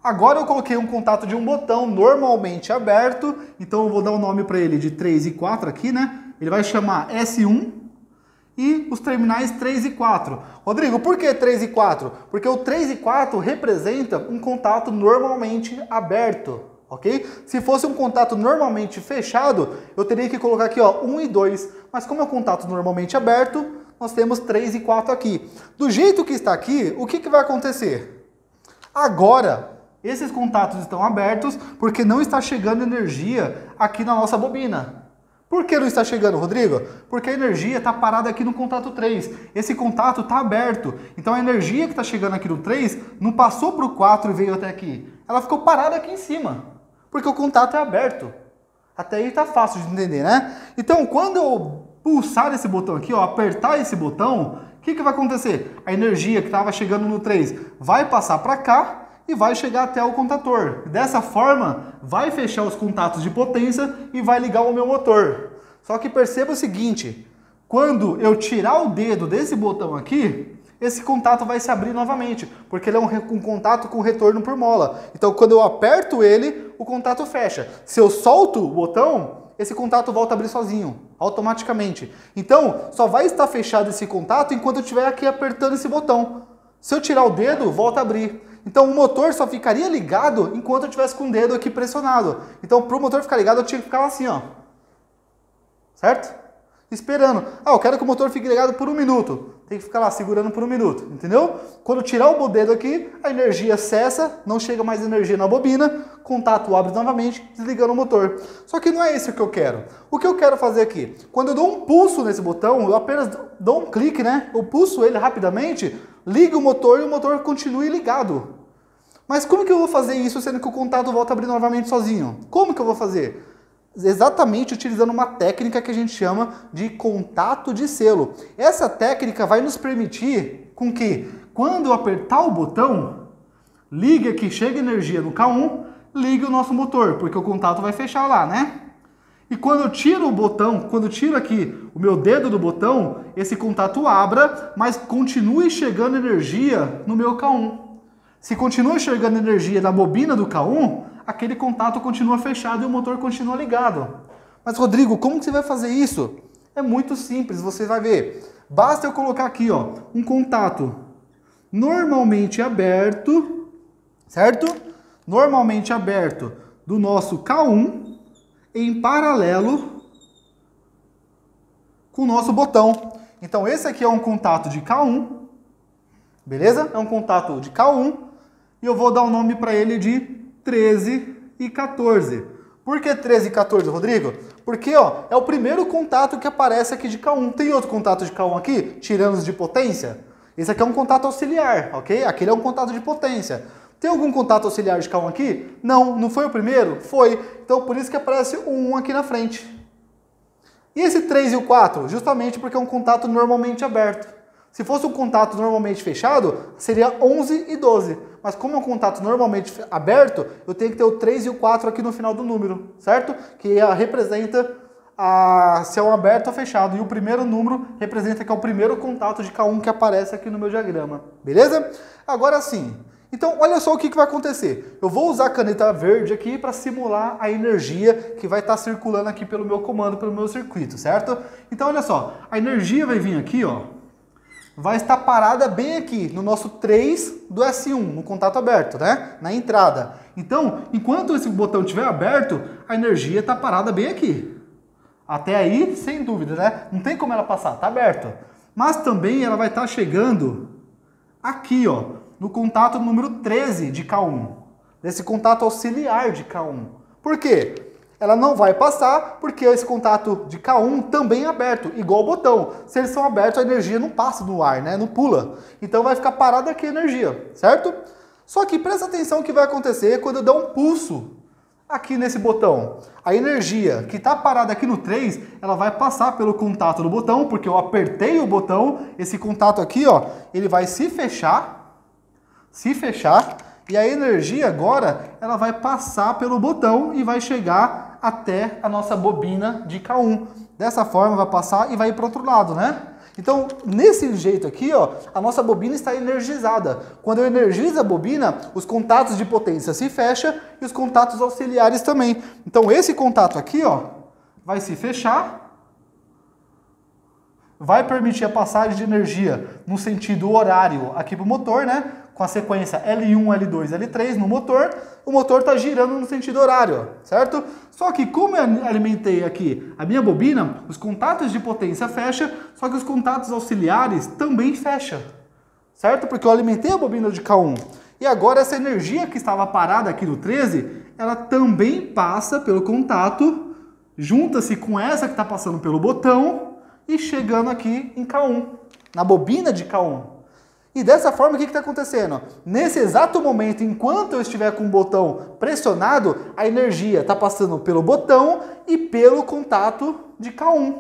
Agora eu coloquei um contato de um botão normalmente aberto, então eu vou dar o nome para ele de 3 e 4 aqui, né? Ele vai chamar S1 e os terminais 3 e 4. Rodrigo, por que 3 e 4? Porque o 3 e 4 representa um contato normalmente aberto. Ok? Se fosse um contato normalmente fechado, eu teria que colocar aqui, ó, 1 e 2. Mas como é um contato normalmente aberto, nós temos 3 e 4 aqui. Do jeito que está aqui, o que vai acontecer? Agora, esses contatos estão abertos porque não está chegando energia aqui na nossa bobina. Por que não está chegando, Rodrigo? Porque a energia está parada aqui no contato 3. Esse contato está aberto. Então a energia que está chegando aqui no 3 não passou para o 4 e veio até aqui. Ela ficou parada aqui em cima. Porque o contato é aberto. Até aí tá fácil de entender, né? Então, quando eu pulsar esse botão aqui, ó, apertar esse botão, o que vai acontecer? A energia que estava chegando no 3 vai passar para cá e vai chegar até o contator. Dessa forma, vai fechar os contatos de potência e vai ligar o meu motor. Só que perceba o seguinte, quando eu tirar o dedo desse botão aqui, esse contato vai se abrir novamente, porque ele é um contato com retorno por mola. Então, quando eu aperto ele, o contato fecha. Se eu solto o botão, esse contato volta a abrir sozinho, automaticamente. Então, só vai estar fechado esse contato enquanto eu estiver aqui apertando esse botão. Se eu tirar o dedo, volta a abrir. Então, o motor só ficaria ligado enquanto eu tivesse com o dedo aqui pressionado. Então, para o motor ficar ligado, eu tinha que ficar assim, ó. Certo? Esperando. Ah, eu quero que o motor fique ligado por 1 minuto. Tem que ficar lá segurando por 1 minuto, entendeu? Quando tirar o dedo aqui, a energia cessa, não chega mais energia na bobina, contato abre novamente, desligando o motor. Só que não é isso que eu quero. O que eu quero fazer aqui? Quando eu dou um pulso nesse botão, eu apenas dou um clique, né? Eu pulso ele rapidamente, ligo o motor e o motor continue ligado. Mas como que eu vou fazer isso sendo que o contato volta a abrir novamente sozinho? Como que eu vou fazer? Exatamente utilizando uma técnica que a gente chama de contato de selo. Essa técnica vai nos permitir com que, quando eu apertar o botão, ligue aqui, chega energia no K1, ligue o nosso motor, porque o contato vai fechar lá, né? E quando eu tiro o botão, quando eu tiro aqui o meu dedo do botão, esse contato abra, mas continue chegando energia no meu K1. Se continua chegando energia na bobina do K1, aquele contato continua fechado e o motor continua ligado. Mas, Rodrigo, como que você vai fazer isso? É muito simples, você vai ver. Basta eu colocar aqui, ó, um contato normalmente aberto, certo? Normalmente aberto do nosso K1 em paralelo com o nosso botão. Então, esse aqui é um contato de K1, beleza? É um contato de K1 e eu vou dar o nome para ele de 13 e 14. Por que 13 e 14, Rodrigo? Porque, ó, é o primeiro contato que aparece aqui de K1. Tem outro contato de K1 aqui, tirando os de potência? Esse aqui é um contato auxiliar, ok? Aquele é um contato de potência. Tem algum contato auxiliar de K1 aqui? Não, não foi o primeiro? Foi. Então, por isso que aparece o 1 aqui na frente. E esse 3 e o 4? Justamente porque é um contato normalmente aberto. Se fosse um contato normalmente fechado, seria 11 e 12. Mas como é um contato normalmente aberto, eu tenho que ter o 3 e o 4 aqui no final do número, certo? Que representa se é um aberto ou fechado. E o primeiro número representa que é o primeiro contato de K1 que aparece aqui no meu diagrama. Beleza? Agora sim. Então, olha só o que vai acontecer. Eu vou usar a caneta verde aqui para simular a energia que vai estar circulando aqui pelo meu comando, pelo meu circuito, certo? Então, olha só. A energia vai vir aqui, ó. Vai estar parada bem aqui, no nosso 3 do S1, no contato aberto, né? Na entrada. Então, enquanto esse botão estiver aberto, a energia está parada bem aqui. Até aí, sem dúvida, né? Não tem como ela passar, está aberto. mas também ela vai estar chegando aqui, ó, no contato número 13 de K1, nesse contato auxiliar de K1. Por quê? Ela não vai passar porque esse contato de K1 também é aberto, igual o botão. Se eles são abertos, a energia não passa no ar, né? Não pula. Então vai ficar parada aqui a energia, certo? Só que presta atenção o que vai acontecer quando eu der um pulso aqui nesse botão. A energia que está parada aqui no 3, ela vai passar pelo contato do botão, porque eu apertei o botão, esse contato aqui, ó, ele vai se fechar, e a energia agora, ela vai passar pelo botão e vai chegar até a nossa bobina de K1. Dessa forma vai passar e vai para o outro lado, né? Então, nesse jeito aqui, ó, a nossa bobina está energizada. Quando eu energizo a bobina, os contatos de potência se fecham e os contatos auxiliares também. Então, esse contato aqui, ó, vai se fechar, vai permitir a passagem de energia no sentido horário aqui para o motor, né? Com a sequência L1, L2, L3 no motor, o motor está girando no sentido horário, certo? Só que como eu alimentei aqui a minha bobina, os contatos de potência fecham, só que os contatos auxiliares também fecham, certo? Porque eu alimentei a bobina de K1. E agora essa energia que estava parada aqui no 13, ela também passa pelo contato, junta-se com essa que está passando pelo botão e chegando aqui em K1, na bobina de K1. E dessa forma, o que está acontecendo? Nesse exato momento, enquanto eu estiver com o botão pressionado, a energia está passando pelo botão e pelo contato de K1.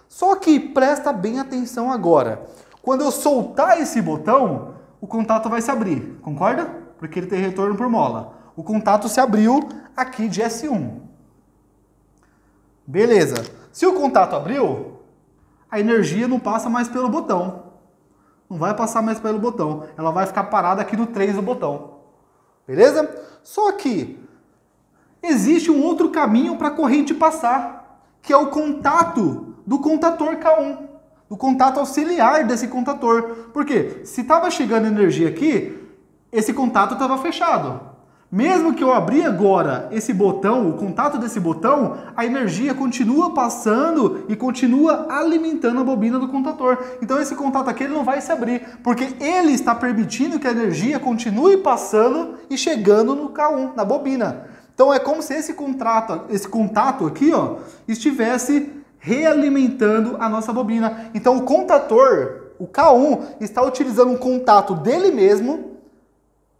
Só que presta bem atenção agora. Quando eu soltar esse botão, o contato vai se abrir, concorda? Porque ele tem retorno por mola. O contato se abriu aqui de S1. Beleza. Se o contato abriu, a energia não passa mais pelo botão. Não vai passar mais pelo botão. Ela vai ficar parada aqui no 3 do botão. Beleza? Só que existe um outro caminho para a corrente passar, que é o contato do contator K1, do contato auxiliar desse contator. Por quê? Se estava chegando energia aqui, esse contato estava fechado. Mesmo que eu abrir agora esse botão, o contato desse botão, a energia continua passando e continua alimentando a bobina do contator. Então esse contato aqui ele não vai se abrir, porque ele está permitindo que a energia continue passando e chegando no K1, na bobina. Então é como se esse contato aqui, ó, estivesse realimentando a nossa bobina. Então o contator, o K1, está utilizando um contato dele mesmo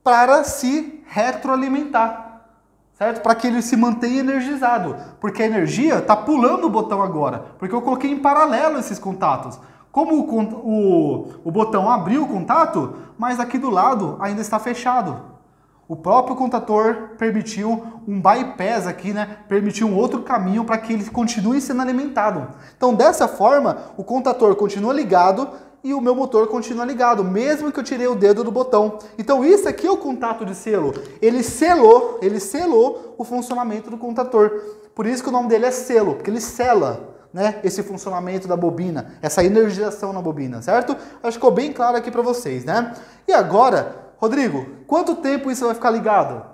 para se retroalimentar, certo? Para que ele se mantenha energizado, porque a energia está pulando o botão agora, porque eu coloquei em paralelo esses contatos. Como o botão abriu o contato, mas aqui do lado ainda está fechado. O próprio contator permitiu um bypass aqui, né? Permitiu um outro caminho para que ele continue sendo alimentado. Então, dessa forma, o contator continua ligado e o meu motor continua ligado, mesmo que eu tirei o dedo do botão. Então isso aqui é o contato de selo. Ele selou o funcionamento do contator. Por isso que o nome dele é selo, porque ele sela, né, esse funcionamento da bobina, essa energização na bobina, certo? Acho que ficou bem claro aqui para vocês, né? E agora, Rodrigo, quanto tempo isso vai ficar ligado?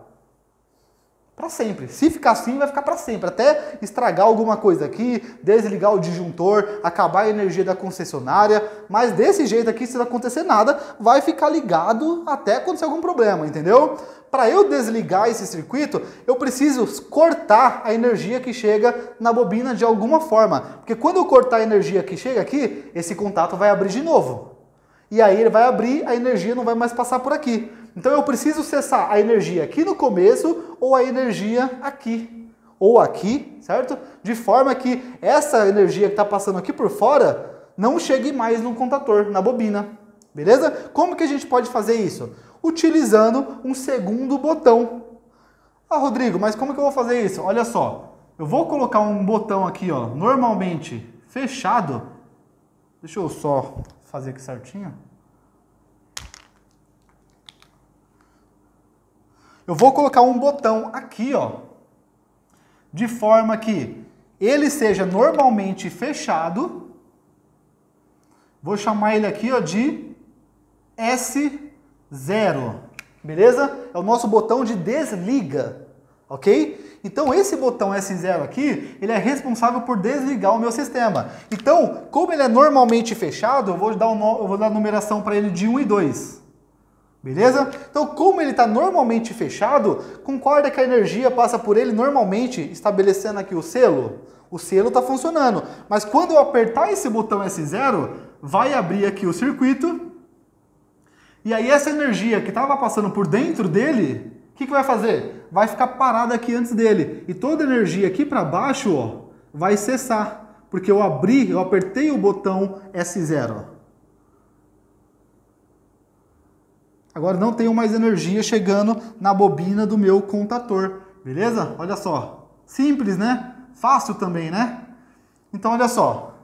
Para sempre. Se ficar assim, vai ficar para sempre. Até estragar alguma coisa aqui, desligar o disjuntor, acabar a energia da concessionária. Mas desse jeito aqui, se não acontecer nada, vai ficar ligado até acontecer algum problema, entendeu? Para eu desligar esse circuito, eu preciso cortar a energia que chega na bobina de alguma forma. Porque quando eu cortar a energia que chega aqui, esse contato vai abrir de novo. E aí ele vai abrir, a energia não vai mais passar por aqui. Então eu preciso cessar a energia aqui no começo ou a energia aqui. Ou aqui, certo? De forma que essa energia que está passando aqui por fora não chegue mais no contator, na bobina. Beleza? Como que a gente pode fazer isso? Utilizando um segundo botão. Ah, Rodrigo, mas como que eu vou fazer isso? Olha só, eu vou colocar um botão aqui, ó, normalmente fechado. Deixa eu só fazer aqui certinho. Eu vou colocar um botão aqui, ó, de forma que ele seja normalmente fechado. Vou chamar ele aqui, ó, de S0, beleza? É o nosso botão de desliga, ok? Então esse botão S0 aqui, ele é responsável por desligar o meu sistema. Então, como ele é normalmente fechado, eu vou dar a numeração para ele de 1 e 2. Beleza? Então, como ele está normalmente fechado, concorda que a energia passa por ele normalmente, estabelecendo aqui o selo? O selo está funcionando. Mas quando eu apertar esse botão S0, vai abrir aqui o circuito. E aí essa energia que estava passando por dentro dele, o que vai fazer? Vai ficar parada aqui antes dele. E toda a energia aqui para baixo, ó, vai cessar. Porque eu apertei o botão S0. Agora não tenho mais energia chegando na bobina do meu contador. Beleza? Olha só. Simples, né? Fácil também, né? Então, olha só.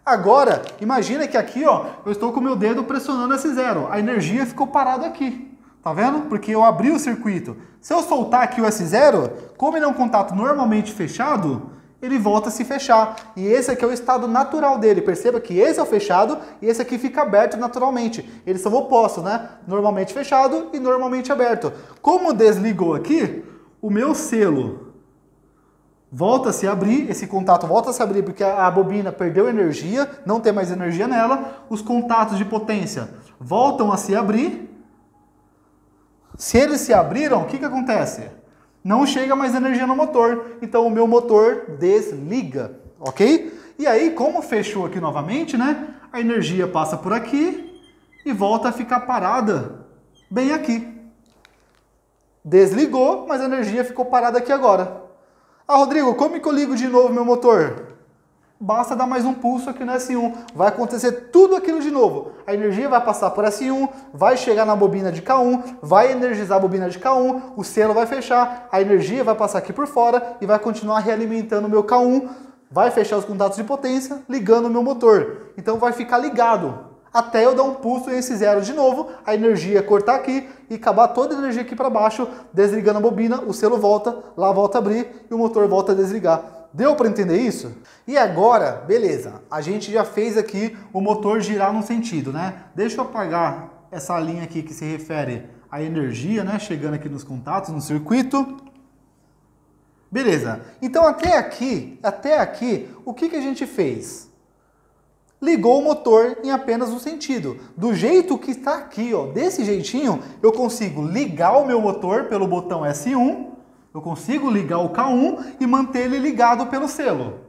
Agora, imagina que aqui, ó, eu estou com o meu dedo pressionando S0. A energia ficou parada aqui. Tá vendo? Porque eu abri o circuito. Se eu soltar aqui o S0, como ele é um contato normalmente fechado, ele volta a se fechar. E esse aqui é o estado natural dele. Perceba que esse é o fechado e esse aqui fica aberto naturalmente. Eles são opostos, né? Normalmente fechado e normalmente aberto. Como desligou aqui, o meu selo volta a se abrir, esse contato volta a se abrir porque a bobina perdeu energia, não tem mais energia nela. Os contatos de potência voltam a se abrir. Se eles se abriram, o que acontece? Não chega mais energia no motor, então o meu motor desliga, ok? E aí, como fechou aqui novamente, né? A energia passa por aqui e volta a ficar parada bem aqui. Desligou, mas a energia ficou parada aqui agora. Ah, Rodrigo, como que eu ligo de novo meu motor? Basta dar mais um pulso aqui no S1. Vai acontecer tudo aquilo de novo. A energia vai passar por S1, vai chegar na bobina de K1, vai energizar a bobina de K1, o selo vai fechar, a energia vai passar aqui por fora e vai continuar realimentando o meu K1, vai fechar os contatos de potência, ligando o meu motor. Então vai ficar ligado até eu dar um pulso em S0 de novo, a energia cortar aqui e acabar toda a energia aqui para baixo, desligando a bobina, o selo volta, lá volta a abrir e o motor volta a desligar. Deu para entender isso? E agora, beleza, a gente já fez aqui o motor girar num sentido, né? Deixa eu apagar essa linha aqui que se refere à energia, né? Chegando aqui nos contatos, no circuito. Beleza, então até aqui, o que a gente fez? Ligou o motor em apenas um sentido. Do jeito que está aqui, ó, desse jeitinho, eu consigo ligar o meu motor pelo botão S1, eu consigo ligar o K1 e manter ele ligado pelo selo.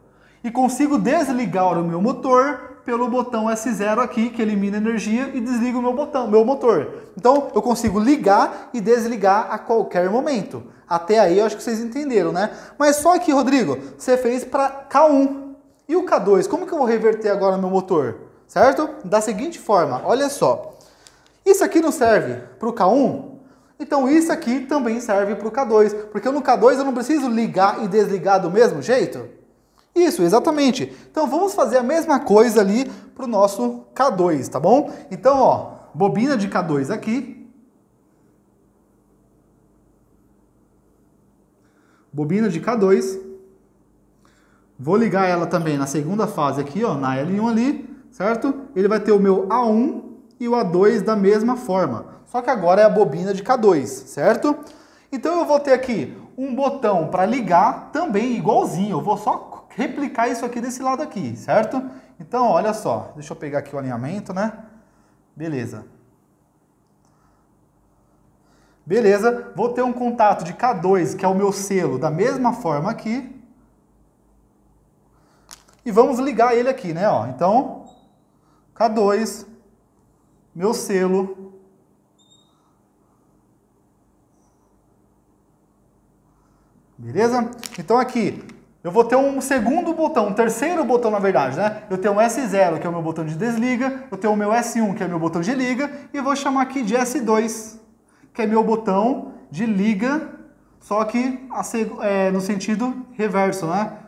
E consigo desligar o meu motor pelo botão S0 aqui, que elimina energia e desliga o meu motor. Então, eu consigo ligar e desligar a qualquer momento. Até aí, eu acho que vocês entenderam, né? Mas só aqui, Rodrigo, você fez para K1. E o K2, como que eu vou reverter agora o meu motor? Certo? Da seguinte forma, olha só. Isso aqui não serve para o K1? Então isso aqui também serve para o K2. Porque no K2 eu não preciso ligar e desligar do mesmo jeito? Isso, exatamente. Então vamos fazer a mesma coisa ali para o nosso K2, tá bom? Então, ó, bobina de K2 aqui. Bobina de K2. Vou ligar ela também na segunda fase aqui, ó, na L1 ali, certo? Ele vai ter o meu A1 e o A2 da mesma forma. Só que agora é a bobina de K2, certo? Então eu vou ter aqui um botão para ligar também igualzinho. Eu vou só replicar isso aqui desse lado aqui, certo? Então, olha só. Deixa eu pegar aqui o alinhamento, né? Beleza. Beleza. Vou ter um contato de K2, que é o meu selo, da mesma forma aqui. E vamos ligar ele aqui, né? Ó, então, K2, meu selo. Beleza? Então aqui, eu vou ter um segundo botão, um terceiro botão na verdade, né? Eu tenho um S0, que é o meu botão de desliga, eu tenho o meu S1, que é o meu botão de liga, e vou chamar aqui de S2, que é meu botão de liga, só que no sentido reverso, né?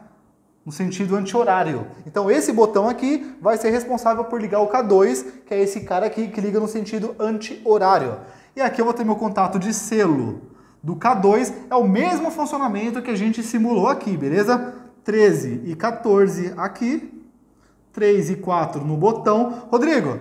No sentido anti-horário. Então esse botão aqui vai ser responsável por ligar o K2, que é esse cara aqui que liga no sentido anti-horário. E aqui eu vou ter meu contato de selo do K2, é o mesmo funcionamento que a gente simulou aqui, beleza? 13 e 14 aqui, 3 e 4 no botão. Rodrigo,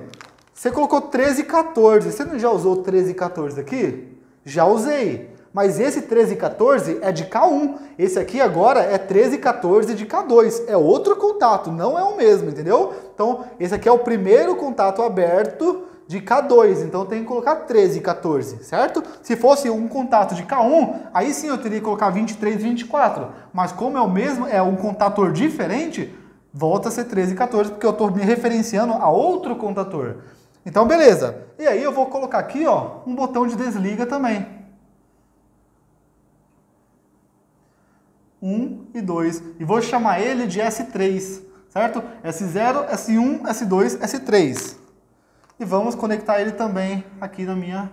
você colocou 13 e 14, você não já usou 13 e 14 aqui? Já usei. Mas esse 13 e 14 é de K1. Esse aqui agora é 13 e 14 de K2. É outro contato, não é o mesmo, entendeu? Então, esse aqui é o primeiro contato aberto de K2. Então, tem que colocar 13 e 14, certo? Se fosse um contato de K1, aí sim eu teria que colocar 23 e 24. Mas como é o mesmo, é um contator diferente, volta a ser 13 e 14, porque eu estou me referenciando a outro contator. Então, beleza. E aí eu vou colocar aqui, ó, um botão de desliga também. 1 e 2. E vou chamar ele de S3, certo? S0, S1, S2, S3. E vamos conectar ele também aqui na minha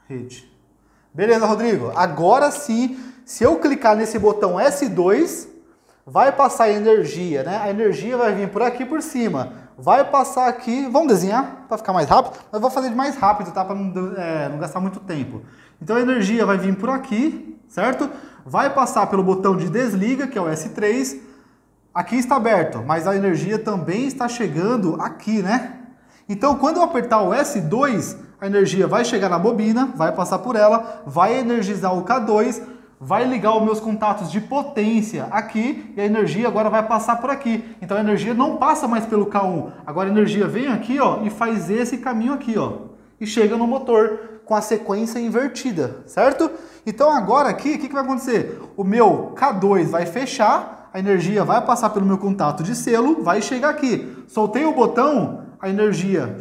rede. Beleza, Rodrigo? Agora sim, se eu clicar nesse botão S2, vai passar energia, né? A energia vai vir por aqui por cima. Vai passar aqui, vamos desenhar para ficar mais rápido, mas vou fazer de mais rápido, tá? Para não gastar muito tempo. Então a energia vai vir por aqui, certo? Vai passar pelo botão de desliga, que é o S3. Aqui está aberto, mas a energia também está chegando aqui, né? Então quando eu apertar o S2, a energia vai chegar na bobina, vai passar por ela, vai energizar o K2, vai ligar os meus contatos de potência aqui e a energia agora vai passar por aqui. Então a energia não passa mais pelo K1. Agora a energia vem aqui, ó, e faz esse caminho aqui, ó, e chega no motor com a sequência invertida, certo? Então agora aqui, o que vai acontecer? O meu K2 vai fechar, a energia vai passar pelo meu contato de selo, vai chegar aqui. Soltei o botão, a energia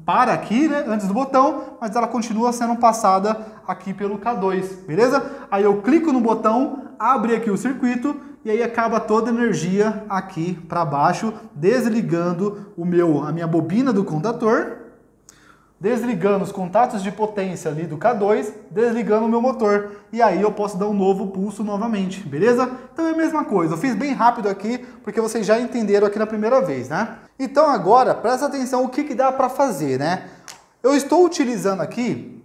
para aqui, né, antes do botão, mas ela continua sendo passada aqui pelo K2, beleza? Aí eu clico no botão, abre aqui o circuito e aí acaba toda a energia aqui para baixo, desligando a minha bobina do contator, desligando os contatos de potência ali do K2, desligando o meu motor. E aí eu posso dar um novo pulso novamente, beleza? Então é a mesma coisa, eu fiz bem rápido aqui, porque vocês já entenderam aqui na primeira vez, né? Então agora, presta atenção o que dá para fazer, né? Eu estou utilizando aqui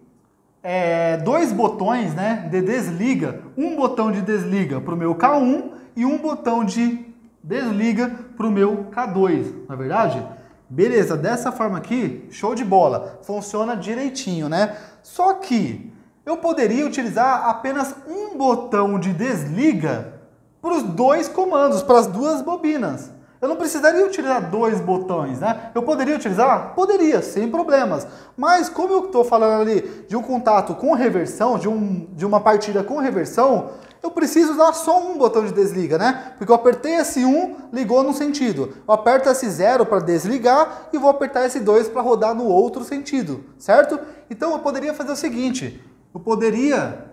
dois botões, né, de desliga. Um botão de desliga para o meu K1 e um botão de desliga para o meu K2, não é verdade? Beleza, dessa forma aqui, show de bola, funciona direitinho, né? Só que eu poderia utilizar apenas um botão de desliga para os dois comandos, para as duas bobinas. Eu não precisaria utilizar dois botões, né? Eu poderia utilizar? Poderia, sem problemas. Mas como eu estou falando ali de um contato com reversão, de uma partida com reversão, eu preciso usar só um botão de desliga, né? Porque eu apertei S1, ligou num sentido. Eu aperto S0 para desligar e vou apertar S2 para rodar no outro sentido, certo? Então eu poderia fazer o seguinte, eu poderia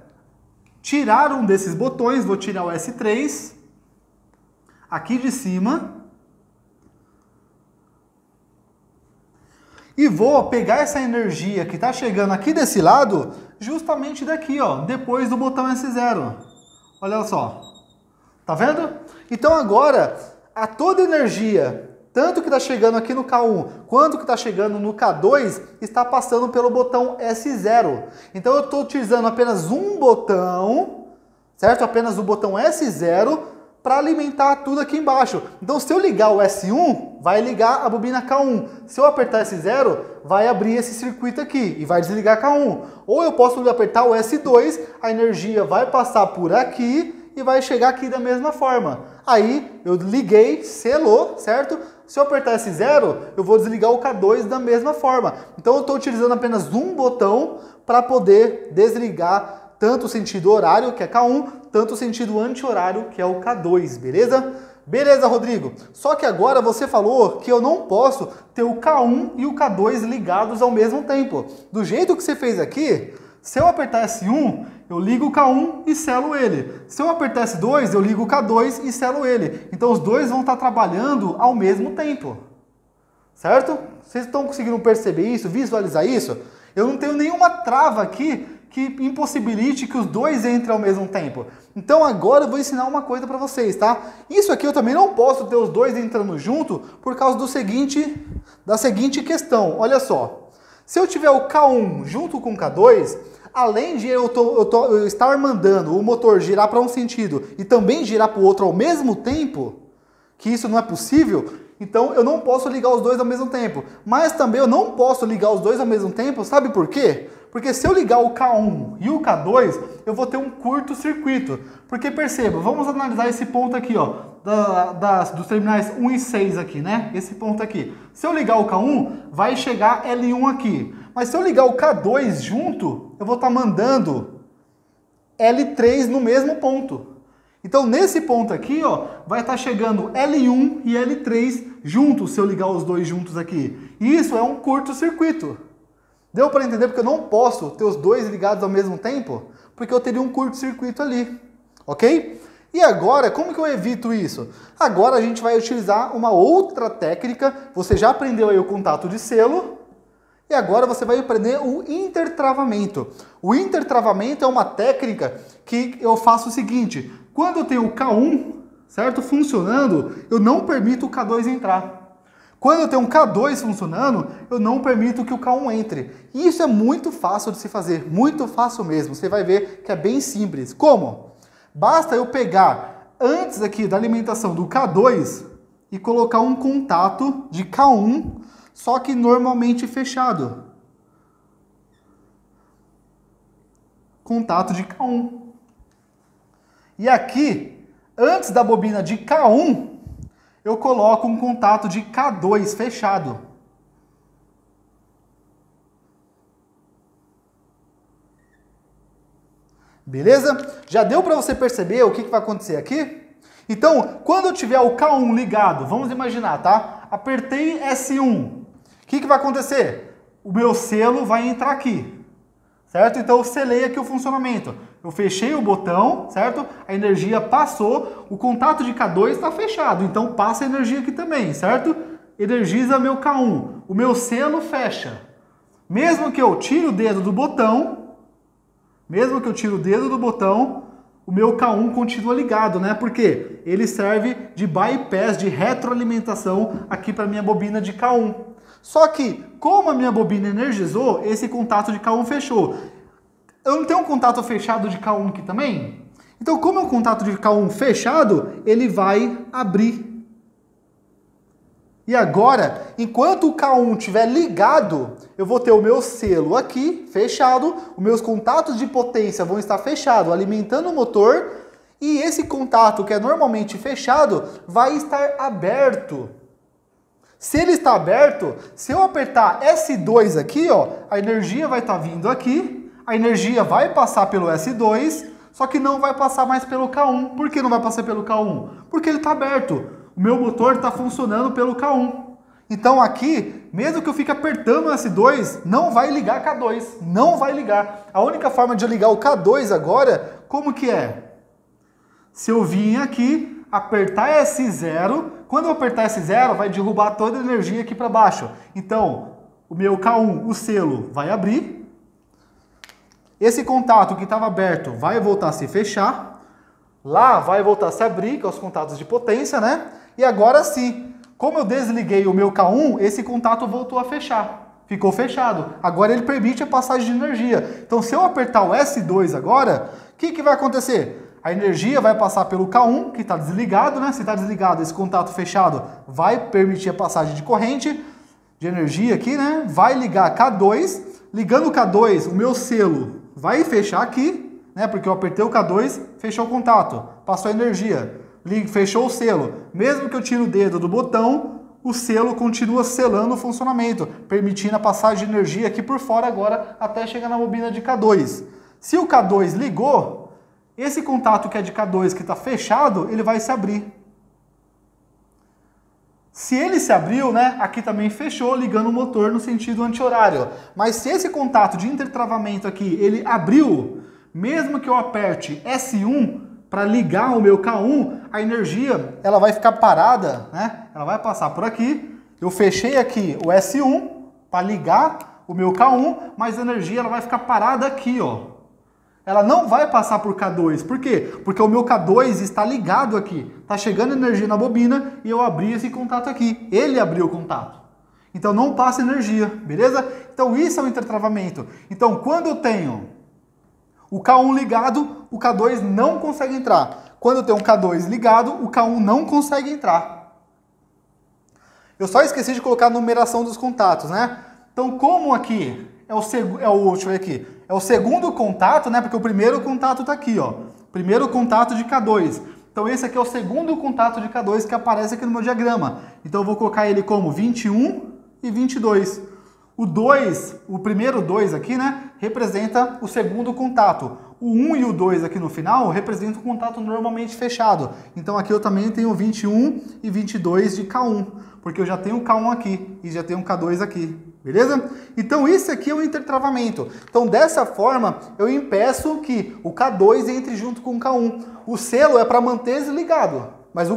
tirar um desses botões, vou tirar o S3, aqui de cima, e vou pegar essa energia que está chegando aqui desse lado, justamente daqui, ó, depois do botão S0. Olha só, tá vendo? Então agora, toda energia, tanto que está chegando aqui no K1, quanto que está chegando no K2, está passando pelo botão S0. Então eu estou utilizando apenas um botão, certo? Apenas o botão S0 para alimentar tudo aqui embaixo. Então se eu ligar o S1, vai ligar a bobina K1. Se eu apertar S0, vai abrir esse circuito aqui e vai desligar K1. Ou eu posso apertar o S2, a energia vai passar por aqui e vai chegar aqui da mesma forma. Aí eu liguei, selou, certo? Se eu apertar S0, eu vou desligar o K2 da mesma forma. Então eu estou utilizando apenas um botão para poder desligar tanto o sentido horário, que é K1, tanto o sentido anti-horário, que é o K2, beleza? Beleza, Rodrigo. Só que agora você falou que eu não posso ter o K1 e o K2 ligados ao mesmo tempo. Do jeito que você fez aqui, se eu apertar S1, eu ligo o K1 e selo ele. Se eu apertar S2, eu ligo o K2 e selo ele. Então os dois vão estar trabalhando ao mesmo tempo. Certo? Vocês estão conseguindo perceber isso, visualizar isso? Eu não tenho nenhuma trava aqui que impossibilite que os dois entrem ao mesmo tempo. Então agora eu vou ensinar uma coisa para vocês, tá? Isso aqui eu também não posso ter os dois entrando junto por causa da seguinte questão. Olha só, se eu tiver o K1 junto com o K2, além de eu estar mandando o motor girar para um sentido e também girar para o outro ao mesmo tempo, que isso não é possível, então eu não posso ligar os dois ao mesmo tempo. Mas também eu não posso ligar os dois ao mesmo tempo, sabe por quê? Porque se eu ligar o K1 e o K2, eu vou ter um curto-circuito. Porque perceba, vamos analisar esse ponto aqui, ó, dos terminais 1 e 6 aqui, né? Esse ponto aqui. Se eu ligar o K1, vai chegar L1 aqui. Mas se eu ligar o K2 junto, eu vou estar mandando L3 no mesmo ponto. Então, nesse ponto aqui, ó, vai estar chegando L1 e L3 juntos, se eu ligar os dois juntos aqui. E isso é um curto-circuito. Deu para entender? Porque eu não posso ter os dois ligados ao mesmo tempo, porque eu teria um curto-circuito ali, ok? E agora, como que eu evito isso? Agora a gente vai utilizar uma outra técnica. Você já aprendeu aí o contato de selo, e agora você vai aprender o intertravamento. O intertravamento é uma técnica que eu faço o seguinte: quando eu tenho o K1, certo, funcionando, eu não permito o K2 entrar. Quando eu tenho um K2 funcionando, eu não permito que o K1 entre. E isso é muito fácil de se fazer, muito fácil mesmo. Você vai ver que é bem simples. Como? Basta eu pegar, antes aqui da alimentação do K2, e colocar um contato de K1, só que normalmente fechado. Contato de K1. E aqui, antes da bobina de K1, eu coloco um contato de K2 fechado. Beleza? Já deu para você perceber o que vai acontecer aqui? Então, quando eu tiver o K1 ligado, vamos imaginar, tá? Apertei S1. O que vai acontecer? O meu selo vai entrar aqui, certo? Então eu selei aqui o funcionamento. Eu fechei o botão, certo? A energia passou, o contato de K2 está fechado, então passa a energia aqui também, certo? Energiza meu K1. O meu selo fecha. Mesmo que eu tire o dedo do botão, o meu K1 continua ligado, né? Porque ele serve de bypass, de retroalimentação aqui para minha bobina de K1. Só que, como a minha bobina energizou, esse contato de K1 fechou. Eu não tenho um contato fechado de K1 aqui também? Então, como é um contato de K1 fechado, ele vai abrir. E agora, enquanto o K1 estiver ligado, eu vou ter o meu selo aqui, fechado, os meus contatos de potência vão estar fechados, alimentando o motor, e esse contato, que é normalmente fechado, vai estar aberto. Se ele está aberto, se eu apertar S2 aqui, ó, a energia vai estar vindo aqui, a energia vai passar pelo S2, só que não vai passar mais pelo K1. Por que não vai passar pelo K1? Porque ele está aberto. O meu motor está funcionando pelo K1. Então aqui, mesmo que eu fique apertando o S2, não vai ligar K2. Não vai ligar. A única forma de eu ligar o K2 agora, como que é? Se eu vim aqui, apertar S0, quando eu apertar S0, vai derrubar toda a energia aqui para baixo. Então, o meu K1, o selo, vai abrir. Esse contato que estava aberto vai voltar a se fechar. Lá vai voltar a se abrir, que é os contatos de potência, né? E agora sim, como eu desliguei o meu K1, esse contato voltou a fechar. Ficou fechado. Agora ele permite a passagem de energia. Então, se eu apertar o S2 agora, o que vai acontecer? A energia vai passar pelo K1, que está desligado, né? Se está desligado, esse contato fechado vai permitir a passagem de corrente, de energia aqui, né? Vai ligar K2. Ligando o K2, o meu selo vai fechar aqui, né? Porque eu apertei o K2, fechou o contato, passou a energia, fechou o selo. Mesmo que eu tire o dedo do botão, o selo continua selando o funcionamento, permitindo a passagem de energia aqui por fora agora até chegar na bobina de K2. Se o K2 ligou, esse contato que é de K2 que está fechado, ele vai se abrir. Se ele se abriu, né, aqui também fechou, ligando o motor no sentido anti-horário. Mas se esse contato de intertravamento aqui, ele abriu, mesmo que eu aperte S1 para ligar o meu K1, a energia ela vai ficar parada, né? Ela vai passar por aqui. Eu fechei aqui o S1 para ligar o meu K1, mas a energia ela vai ficar parada aqui, ó. Ela não vai passar por K2. Por quê? Porque o meu K2 está ligado aqui. Está chegando energia na bobina e eu abri esse contato aqui. Ele abriu o contato. Então não passa energia, beleza? Então isso é o intertravamento. Então quando eu tenho o K1 ligado, o K2 não consegue entrar. Quando eu tenho um K2 ligado, o K1 não consegue entrar. Eu só esqueci de colocar a numeração dos contatos, né? Então como aqui deixa eu ver aqui, é o segundo contato, né? Porque o primeiro contato está aqui, ó. Primeiro contato de K2. Então esse aqui é o segundo contato de K2 que aparece aqui no meu diagrama. Então eu vou colocar ele como 21 e 22. O 2, o primeiro 2 aqui, né, representa o segundo contato. O 1 e o 2 aqui no final representam o contato normalmente fechado. Então aqui eu também tenho 21 e 22 de K1, porque eu já tenho K1 aqui e já tenho K2 aqui, beleza? Então isso aqui é o intertravamento. Então dessa forma eu impeço que o K2 entre junto com o K1. O selo é para manter desligado, mas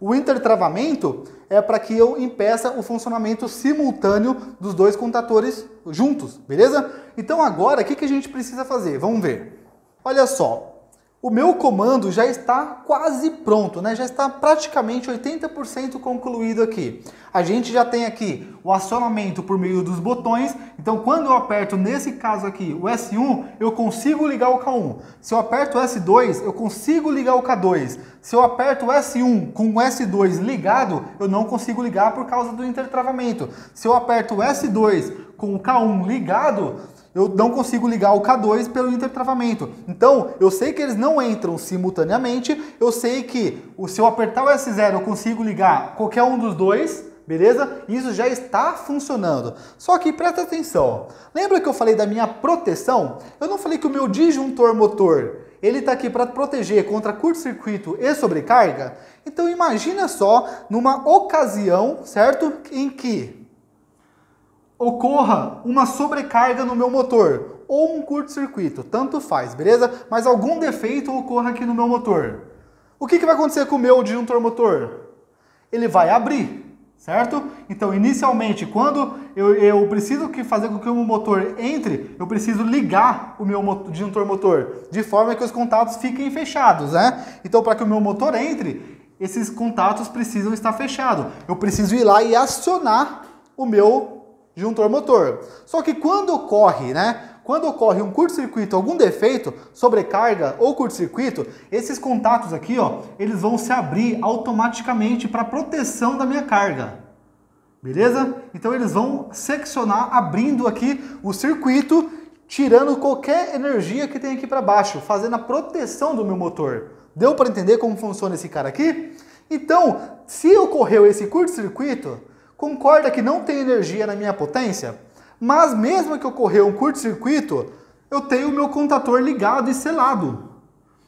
o intertravamento é para que eu impeça o funcionamento simultâneo dos dois contatores juntos, beleza? Então agora, o que a gente precisa fazer? Vamos ver. Olha só, o meu comando já está quase pronto, né? Já está praticamente 80% concluído aqui. A gente já tem aqui o acionamento por meio dos botões, então quando eu aperto, nesse caso aqui, o S1, eu consigo ligar o K1. Se eu aperto o S2, eu consigo ligar o K2. Se eu aperto o S1 com o S2 ligado, eu não consigo ligar por causa do intertravamento. Se eu aperto o S2 com o K1 ligado, eu não consigo ligar o K2 pelo intertravamento. Então, eu sei que eles não entram simultaneamente, eu sei que se eu apertar o S0 eu consigo ligar qualquer um dos dois, beleza? Isso já está funcionando. Só que presta atenção, lembra que eu falei da minha proteção? Eu não falei que o meu disjuntor motor, ele está aqui para proteger contra curto-circuito e sobrecarga? Então imagina só, numa ocasião, certo? Em que ocorra uma sobrecarga no meu motor, ou um curto-circuito, tanto faz, beleza? Mas algum defeito ocorra aqui no meu motor. O que vai acontecer com o meu disjuntor motor? Ele vai abrir, certo? Então, inicialmente, quando eu preciso fazer com que o meu motor entre, eu preciso ligar o meu disjuntor motor, de forma que os contatos fiquem fechados, né? Então, para que o meu motor entre, esses contatos precisam estar fechados. Eu preciso ir lá e acionar o meu disjuntor motor. Só que quando ocorre, quando ocorre um curto-circuito, algum defeito, sobrecarga ou curto-circuito, esses contatos aqui, ó, eles vão se abrir automaticamente para proteção da minha carga. Beleza? Então eles vão seccionar, abrindo aqui o circuito, tirando qualquer energia que tem aqui para baixo, fazendo a proteção do meu motor. Deu para entender como funciona esse cara aqui? Então, se ocorreu esse curto-circuito, concorda que não tem energia na minha potência? Mas mesmo que ocorreu um curto-circuito, eu tenho o meu contator ligado e selado.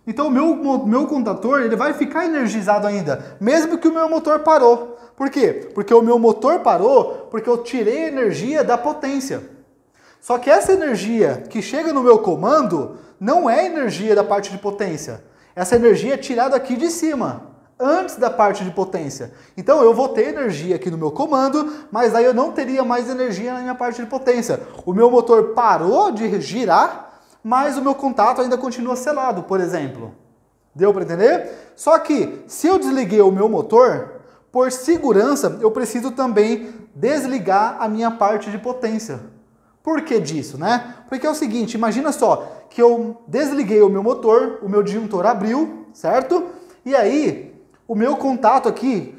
Então o meu contator ele vai ficar energizado ainda, mesmo que o meu motor parou. Por quê? Porque o meu motor parou porque eu tirei energia da potência. Só que essa energia que chega no meu comando não é energia da parte de potência. Essa energia é tirada aqui de cima, antes da parte de potência. Então eu vou ter energia aqui no meu comando, mas aí eu não teria mais energia na minha parte de potência. O meu motor parou de girar, mas o meu contato ainda continua selado, por exemplo. Deu para entender? Só que se eu desliguei o meu motor, por segurança, eu preciso também desligar a minha parte de potência. Por que disso, né? Porque é o seguinte, imagina só que eu desliguei o meu motor, o meu disjuntor abriu, certo? E aí o meu contato aqui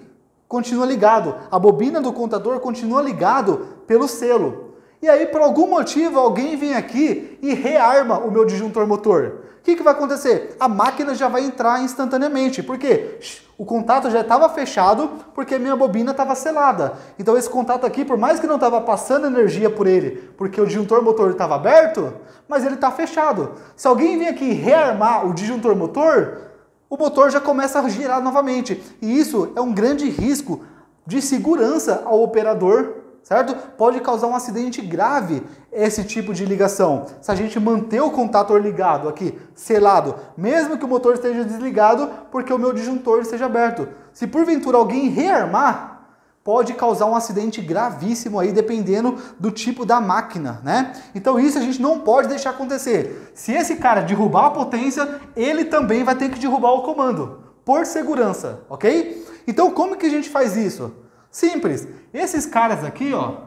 continua ligado, a bobina do contador continua ligado pelo selo. E aí, por algum motivo, alguém vem aqui e rearma o meu disjuntor motor. O que vai acontecer? A máquina já vai entrar instantaneamente. Por quê? O contato já estava fechado porque a minha bobina estava selada. Então esse contato aqui, por mais que não estava passando energia por ele, porque o disjuntor motor estava aberto, mas ele está fechado. Se alguém vem aqui rearmar o disjuntor motor, o motor já começa a girar novamente. E isso é um grande risco de segurança ao operador, certo? Pode causar um acidente grave esse tipo de ligação. Se a gente manter o contator ligado aqui, selado, mesmo que o motor esteja desligado, porque o meu disjuntor esteja aberto. Se porventura alguém rearmar, pode causar um acidente gravíssimo aí, dependendo do tipo da máquina, né? Então isso a gente não pode deixar acontecer. Se esse cara derrubar a potência, ele também vai ter que derrubar o comando, por segurança, ok? Então como que a gente faz isso? Simples. Esses caras aqui, ó,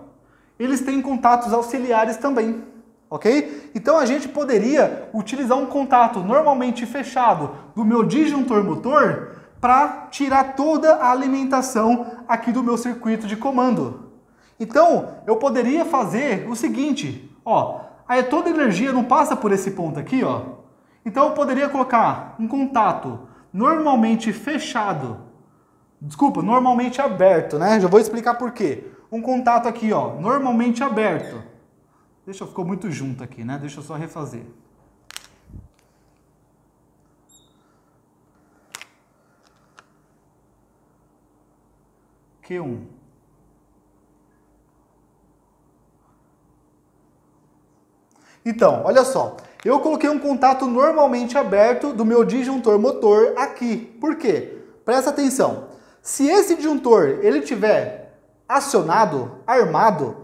eles têm contatos auxiliares também, ok? Então a gente poderia utilizar um contato normalmente fechado do meu disjuntor motor para tirar toda a alimentação aqui do meu circuito de comando. Então, eu poderia fazer o seguinte, ó, aí toda a energia não passa por esse ponto aqui, ó. Então eu poderia colocar um contato normalmente fechado, desculpa, normalmente aberto, né? Já vou explicar por quê. Um contato aqui, ó, normalmente aberto. Deixa, ficou muito junto aqui, né? Deixa eu só refazer. Q1. Então, olha só. Eu coloquei um contato normalmente aberto do meu disjuntor motor aqui. Por quê? Presta atenção. Se esse disjuntor ele tiver acionado, armado,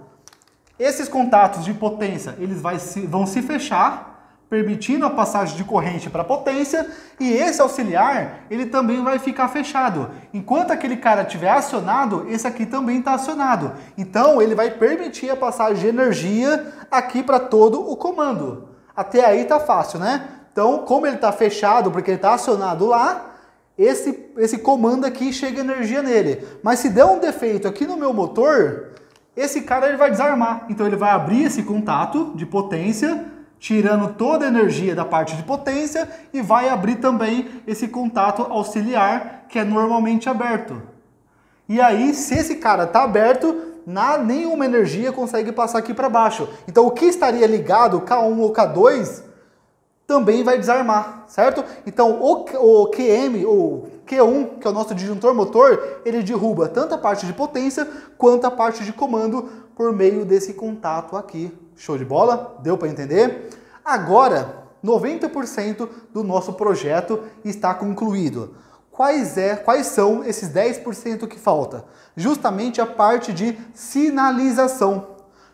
esses contatos de potência eles vão se fechar, permitindo a passagem de corrente para a potência, e esse auxiliar ele também vai ficar fechado. Enquanto aquele cara estiver acionado, esse aqui também está acionado. Então ele vai permitir a passagem de energia aqui para todo o comando. Até aí tá fácil, né? Então, como ele está fechado, porque ele está acionado lá, esse comando aqui chega energia nele. Mas se der um defeito aqui no meu motor, esse cara ele vai desarmar. Então ele vai abrir esse contato de potência, tirando toda a energia da parte de potência, e vai abrir também esse contato auxiliar, que é normalmente aberto. E aí, se esse cara está aberto, nenhuma energia consegue passar aqui para baixo. Então o que estaria ligado, K1 ou K2, também vai desarmar, certo? Então o QM, ou Q1, que é o nosso disjuntor motor, ele derruba tanto a parte de potência quanto a parte de comando por meio desse contato aqui. Show de bola? Deu para entender? Agora, 90% do nosso projeto está concluído. Quais são esses 10% que falta? Justamente a parte de sinalização.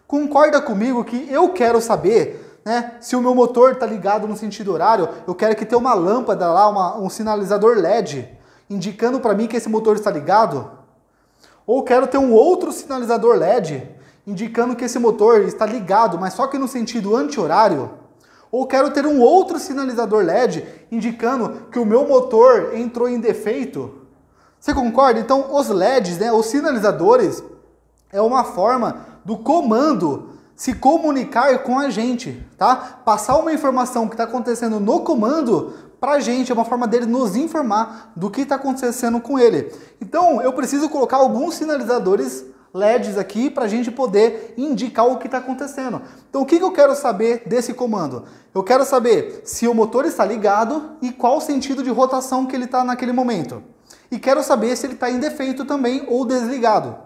Concorda comigo que eu quero saber, né, se o meu motor está ligado no sentido horário, eu quero que tenha uma lâmpada lá, um sinalizador LED, indicando para mim que esse motor está ligado? Ou quero ter um outro sinalizador LED, indicando que esse motor está ligado, mas só que no sentido anti-horário? Ou quero ter um outro sinalizador LED indicando que o meu motor entrou em defeito? Você concorda? Então os LEDs, né, os sinalizadores, é uma forma do comando se comunicar com a gente, tá? Passar uma informação que está acontecendo no comando para a gente, é uma forma dele nos informar do que está acontecendo com ele. Então eu preciso colocar alguns sinalizadores LEDs aqui para a gente poder indicar o que está acontecendo. Então o que eu quero saber desse comando? Eu quero saber se o motor está ligado e qual o sentido de rotação que ele está naquele momento. E quero saber se ele está em defeito também ou desligado.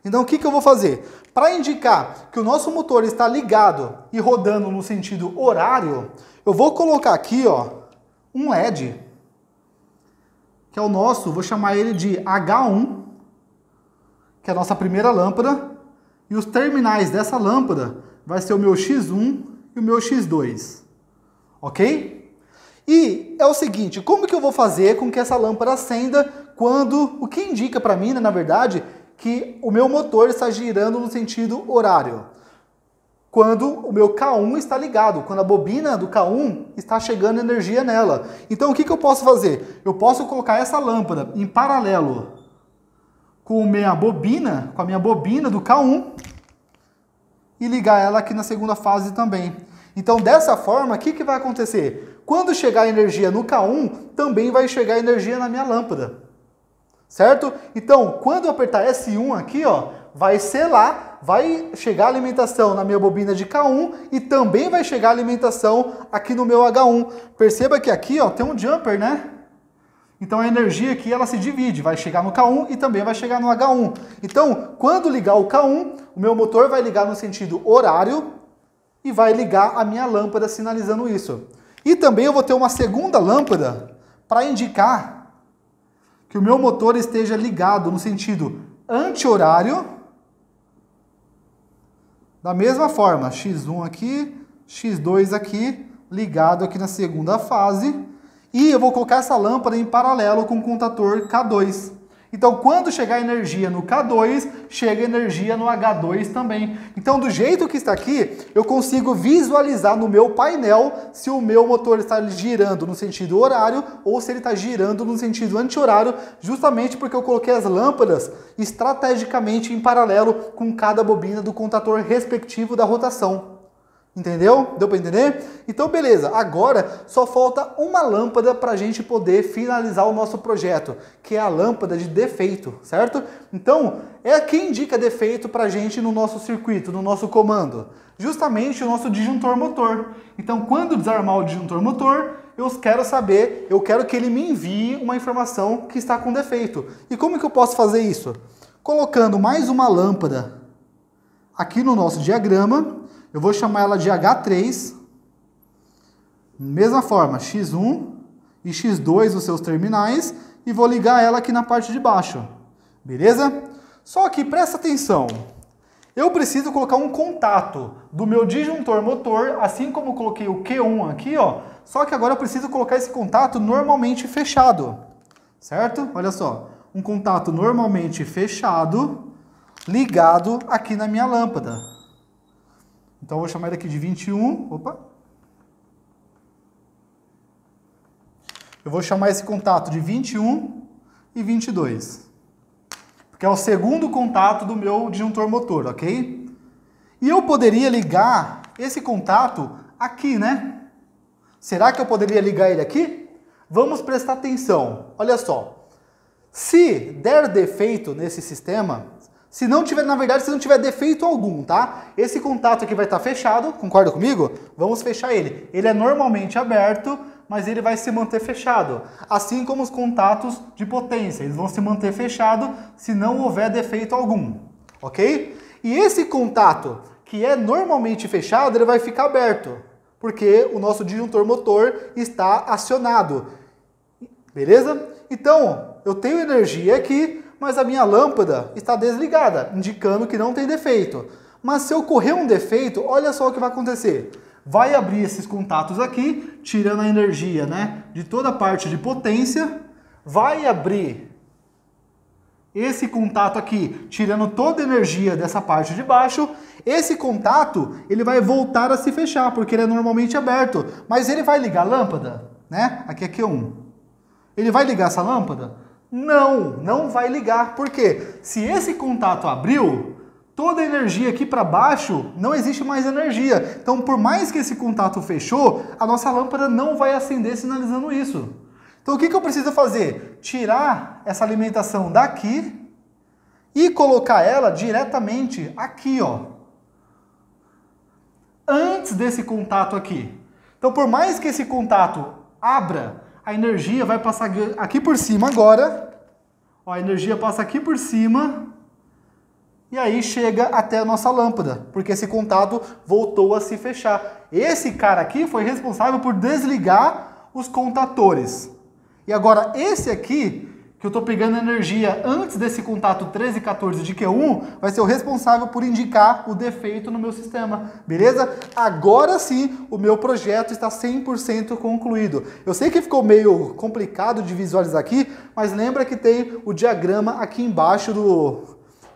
Então o que eu vou fazer? Para indicar que o nosso motor está ligado e rodando no sentido horário, eu vou colocar aqui, ó, um LED, que é o nosso, vou chamar ele de H1, que é a nossa primeira lâmpada, e os terminais dessa lâmpada vai ser o meu X1 e o meu X2, ok? E é o seguinte, como que eu vou fazer com que essa lâmpada acenda quando, o que indica para mim, né, na verdade, que o meu motor está girando no sentido horário? Quando o meu K1 está ligado, quando a bobina do K1 está chegando energia nela. Então o que eu posso fazer? Eu posso colocar essa lâmpada em paralelo com a minha bobina do K1 e ligar ela aqui na segunda fase também. Então dessa forma, o que vai acontecer? Quando chegar energia no K1, também vai chegar energia na minha lâmpada. Certo? Então, quando eu apertar S1 aqui, ó, vai selar, vai chegar a alimentação na minha bobina de K1 e também vai chegar a alimentação aqui no meu H1. Perceba que aqui, ó, tem um jumper, né? Então a energia aqui ela se divide, vai chegar no K1 e também vai chegar no H1. Então, quando ligar o K1, o meu motor vai ligar no sentido horário e vai ligar a minha lâmpada sinalizando isso. E também eu vou ter uma segunda lâmpada para indicar que o meu motor esteja ligado no sentido anti-horário. Da mesma forma, X1 aqui, X2 aqui, ligado aqui na segunda fase. E eu vou colocar essa lâmpada em paralelo com o contator K2. Então, quando chegar energia no K2, chega energia no H2 também. Então, do jeito que está aqui, eu consigo visualizar no meu painel se o meu motor está girando no sentido horário ou se ele está girando no sentido anti-horário, justamente porque eu coloquei as lâmpadas estrategicamente em paralelo com cada bobina do contator respectivo da rotação. Entendeu? Deu para entender? Então, beleza. Agora, só falta uma lâmpada para a gente poder finalizar o nosso projeto, que é a lâmpada de defeito, certo? Então, é quem indica defeito para a gente no nosso circuito, no nosso comando? Justamente o nosso disjuntor motor. Então, quando desarmar o disjuntor motor, eu quero que ele me envie uma informação que está com defeito. E como que eu posso fazer isso? Colocando mais uma lâmpada aqui no nosso diagrama. Eu vou chamar ela de H3, mesma forma, X1 e X2 os seus terminais, e vou ligar ela aqui na parte de baixo, beleza? Só que presta atenção, eu preciso colocar um contato do meu disjuntor motor, assim como eu coloquei o Q1 aqui, ó, só que agora eu preciso colocar esse contato normalmente fechado, certo? Olha só, um contato normalmente fechado, ligado aqui na minha lâmpada. Então, eu vou chamar ele aqui de 21. Opa! Eu vou chamar esse contato de 21 e 22. Porque é o segundo contato do meu disjuntor motor, ok? E eu poderia ligar esse contato aqui, né? Será que eu poderia ligar ele aqui? Vamos prestar atenção. Olha só. Se der defeito nesse sistema... Se não tiver defeito algum, tá? Esse contato aqui vai estar fechado, concorda comigo? Vamos fechar ele. Ele é normalmente aberto, mas ele vai se manter fechado. Assim como os contatos de potência, eles vão se manter fechados se não houver defeito algum, ok? E esse contato, que é normalmente fechado, ele vai ficar aberto, porque o nosso disjuntor motor está acionado, beleza? Então, eu tenho energia aqui, mas a minha lâmpada está desligada, indicando que não tem defeito. Mas se ocorrer um defeito, olha só o que vai acontecer. Vai abrir esses contatos aqui, tirando a energia, né, de toda a parte de potência. Vai abrir esse contato aqui, tirando toda a energia dessa parte de baixo. Esse contato, ele vai voltar a se fechar, porque ele é normalmente aberto. Mas ele vai ligar a lâmpada, né? Aqui é Q1. Ele vai ligar essa lâmpada? Não vai ligar. Por quê? Se esse contato abriu, toda a energia aqui para baixo, não existe mais energia. Então, por mais que esse contato fechou, a nossa lâmpada não vai acender sinalizando isso. Então, o que eu preciso fazer? Tirar essa alimentação daqui e colocar ela diretamente aqui, ó. Antes desse contato aqui. Então, por mais que esse contato abra, a energia vai passar aqui por cima agora. Ó, a energia passa aqui por cima. E aí chega até a nossa lâmpada. Porque esse contato voltou a se fechar. Esse cara aqui foi responsável por desligar os contatores. E agora esse aqui, que eu estou pegando energia antes desse contato 13 e 14 de Q1, vai ser o responsável por indicar o defeito no meu sistema, beleza? Agora sim, o meu projeto está 100% concluído. Eu sei que ficou meio complicado de visualizar aqui, mas lembra que tem o diagrama aqui embaixo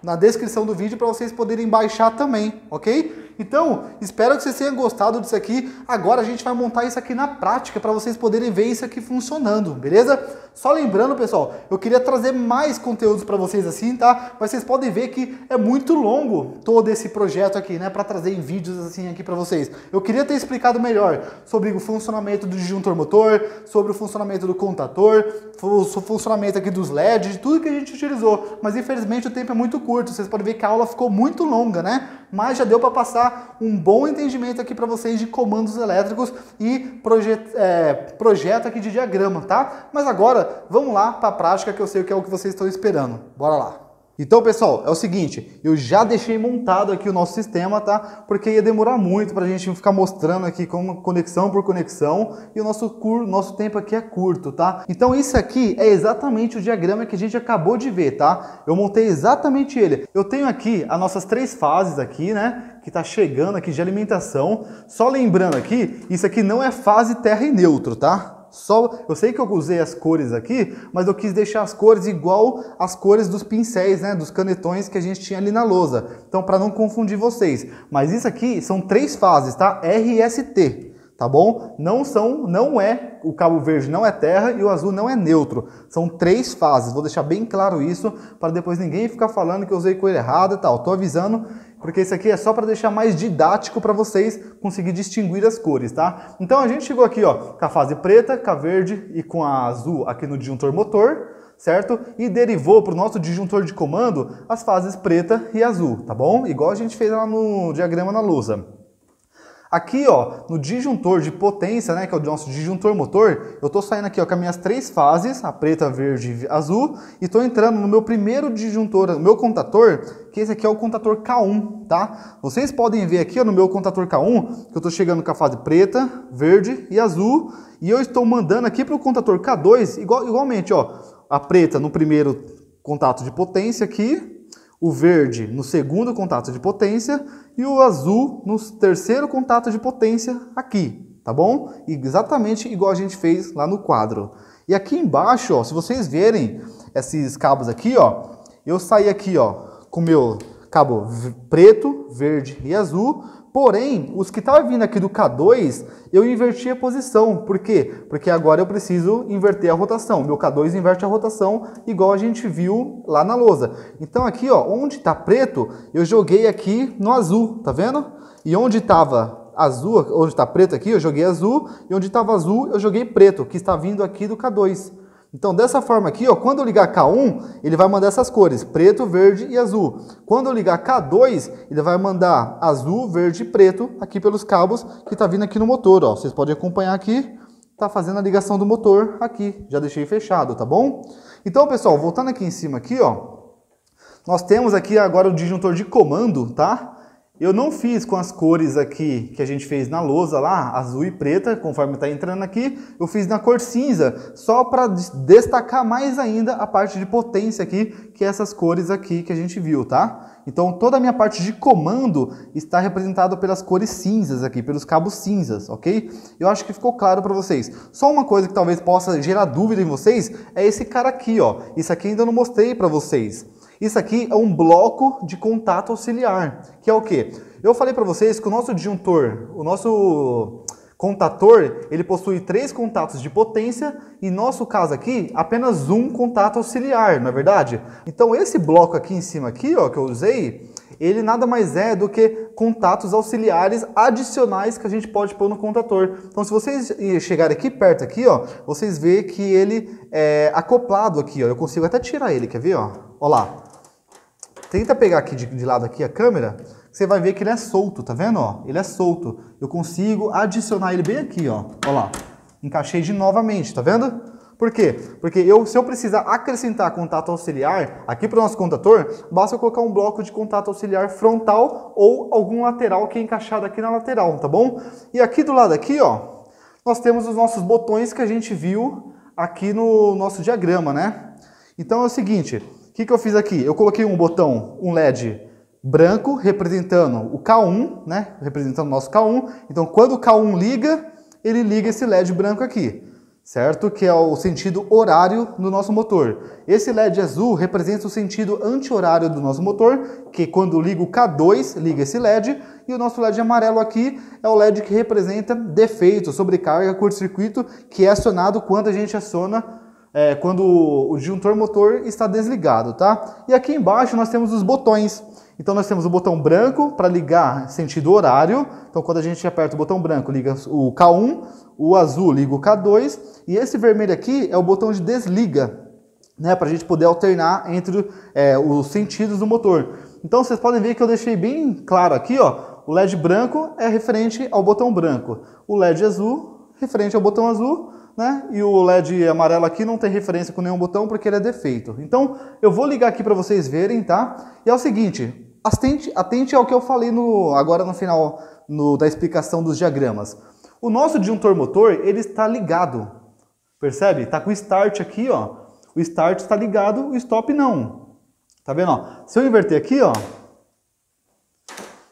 na descrição do vídeo para vocês poderem baixar também, ok? Então, espero que vocês tenham gostado disso aqui. Agora a gente vai montar isso aqui na prática para vocês poderem ver isso aqui funcionando, beleza? Só lembrando, pessoal, eu queria trazer mais conteúdos para vocês assim, tá? Mas vocês podem ver que é muito longo todo esse projeto aqui, né? Para trazer em vídeos assim aqui para vocês. Eu queria ter explicado melhor sobre o funcionamento do disjuntor motor, sobre o funcionamento do contator, o funcionamento aqui dos LEDs, de tudo que a gente utilizou. Mas infelizmente o tempo é muito curto. Vocês podem ver que a aula ficou muito longa, né? Mas já deu para passar um bom entendimento aqui para vocês de comandos elétricos e projeto aqui de diagrama, tá? Mas agora, vamos lá para a prática, que eu sei que é o que vocês estão esperando. Bora lá! Então, pessoal, é o seguinte, eu já deixei montado aqui o nosso sistema, tá? Porque ia demorar muito para a gente ficar mostrando aqui como conexão por conexão e o nosso tempo aqui é curto, tá? Então, isso aqui é exatamente o diagrama que a gente acabou de ver, tá? Eu montei exatamente ele. Eu tenho aqui as nossas 3 fases aqui, né? Que tá chegando aqui de alimentação. Só lembrando aqui, isso aqui não é fase terra e neutro, tá? Eu sei que eu usei as cores aqui, mas eu quis deixar as cores igual as cores dos pincéis, né, dos canetões que a gente tinha ali na lousa. Então, para não confundir vocês. Mas isso aqui são 3 fases, tá? RST, tá bom? Não é, o cabo verde não é terra e o azul não é neutro. São 3 fases. Vou deixar bem claro isso, para depois ninguém ficar falando que eu usei cor errada e tal. Tô avisando porque isso aqui é só para deixar mais didático para vocês conseguir distinguir as cores, tá? Então a gente chegou aqui, ó, com a fase preta, com a verde e com a azul aqui no disjuntor motor, certo? E derivou para o nosso disjuntor de comando as fases preta e azul, tá bom? Igual a gente fez lá no diagrama na lousa. Aqui, ó, no disjuntor de potência, né, que é o nosso disjuntor motor, eu tô saindo aqui, ó, com as minhas 3 fases, a preta, verde e azul, e tô entrando no meu primeiro disjuntor, no meu contator, que esse aqui é o contator K1, tá? Vocês podem ver aqui, ó, no meu contator K1, que eu tô chegando com a fase preta, verde e azul, e eu estou mandando aqui para o contator K2, igualmente, ó, a preta no primeiro contato de potência aqui, o verde no segundo contato de potência e o azul no terceiro contato de potência aqui, tá bom? Exatamente igual a gente fez lá no quadro. E aqui embaixo, ó, se vocês verem esses cabos aqui, ó, eu saí aqui, ó, com o meu cabo preto, verde e azul, porém, os que estavam vindo aqui do K2, eu inverti a posição. Por quê? Porque agora eu preciso inverter a rotação. Meu K2 inverte a rotação, igual a gente viu lá na lousa. Então aqui, ó, onde está preto, eu joguei aqui no azul, tá vendo? E onde estava azul, onde está preto aqui, eu joguei azul. E onde estava azul, eu joguei preto, que está vindo aqui do K2. Então, dessa forma aqui, ó, quando eu ligar K1, ele vai mandar essas cores, preto, verde e azul. Quando eu ligar K2, ele vai mandar azul, verde e preto aqui pelos cabos que tá vindo aqui no motor, ó. Vocês podem acompanhar aqui, tá fazendo a ligação do motor aqui. Já deixei fechado, tá bom? Então, pessoal, voltando aqui em cima aqui, ó, nós temos aqui agora o disjuntor de comando, tá? Eu não fiz com as cores aqui que a gente fez na lousa lá, azul e preta, conforme está entrando aqui. Eu fiz na cor cinza, só para destacar mais ainda a parte de potência aqui, que é essas cores aqui que a gente viu, tá? Então toda a minha parte de comando está representada pelas cores cinzas aqui, pelos cabos cinzas, ok? Eu acho que ficou claro para vocês. Só uma coisa que talvez possa gerar dúvida em vocês é esse cara aqui, ó. Isso aqui ainda não mostrei para vocês. Isso aqui é um bloco de contato auxiliar, que é o quê? Eu falei para vocês que o nosso disjuntor, o nosso contator, ele possui 3 contatos de potência e, no nosso caso aqui, apenas um contato auxiliar, não é verdade? Então esse bloco aqui em cima aqui, ó, que eu usei, ele nada mais é do que contatos auxiliares adicionais que a gente pode pôr no contator. Então se vocês chegarem aqui perto aqui, ó, vocês veem que ele é acoplado aqui, ó. Eu consigo até tirar ele, quer ver, ó? Ó lá. Tenta pegar aqui de lado aqui a câmera, você vai ver que ele é solto, tá vendo? Ó, ele é solto. Eu consigo adicionar ele bem aqui, ó. Ó lá. Encaixei de novamente, tá vendo? Por quê? Porque se eu precisar acrescentar contato auxiliar aqui para o nosso contator, basta eu colocar um bloco de contato auxiliar frontal ou algum lateral que é encaixado aqui na lateral, tá bom? E aqui do lado aqui, ó, nós temos os nossos botões que a gente viu aqui no nosso diagrama, né? Então é o seguinte... O que eu fiz aqui? Eu coloquei um botão, um LED branco, representando o K1, né? Representando o nosso K1. Então, quando o K1 liga, ele liga esse LED branco aqui, certo? Que é o sentido horário do nosso motor. Esse LED azul representa o sentido anti-horário do nosso motor, que quando liga o K2, liga esse LED. E o nosso LED amarelo aqui é o LED que representa defeito, sobrecarga, curto-circuito, que é acionado quando a gente aciona quando o disjuntor motor está desligado, tá? E aqui embaixo nós temos os botões. Então nós temos o botão branco para ligar sentido horário. Então quando a gente aperta o botão branco, liga o K1, o azul liga o K2, e esse vermelho aqui é o botão de desliga, né? Para a gente poder alternar entre os sentidos do motor. Então vocês podem ver que eu deixei bem claro aqui, ó, o LED branco é referente ao botão branco, o LED azul referente ao botão azul, né? E o LED amarelo aqui não tem referência com nenhum botão porque ele é defeito. Então, eu vou ligar aqui para vocês verem, tá? E é o seguinte, atente ao que eu falei agora no final da explicação dos diagramas. O nosso disjuntor motor, ele está ligado, percebe? Está com o start aqui, ó. O start está ligado, o stop não. Tá vendo, ó? Se eu inverter aqui, ó,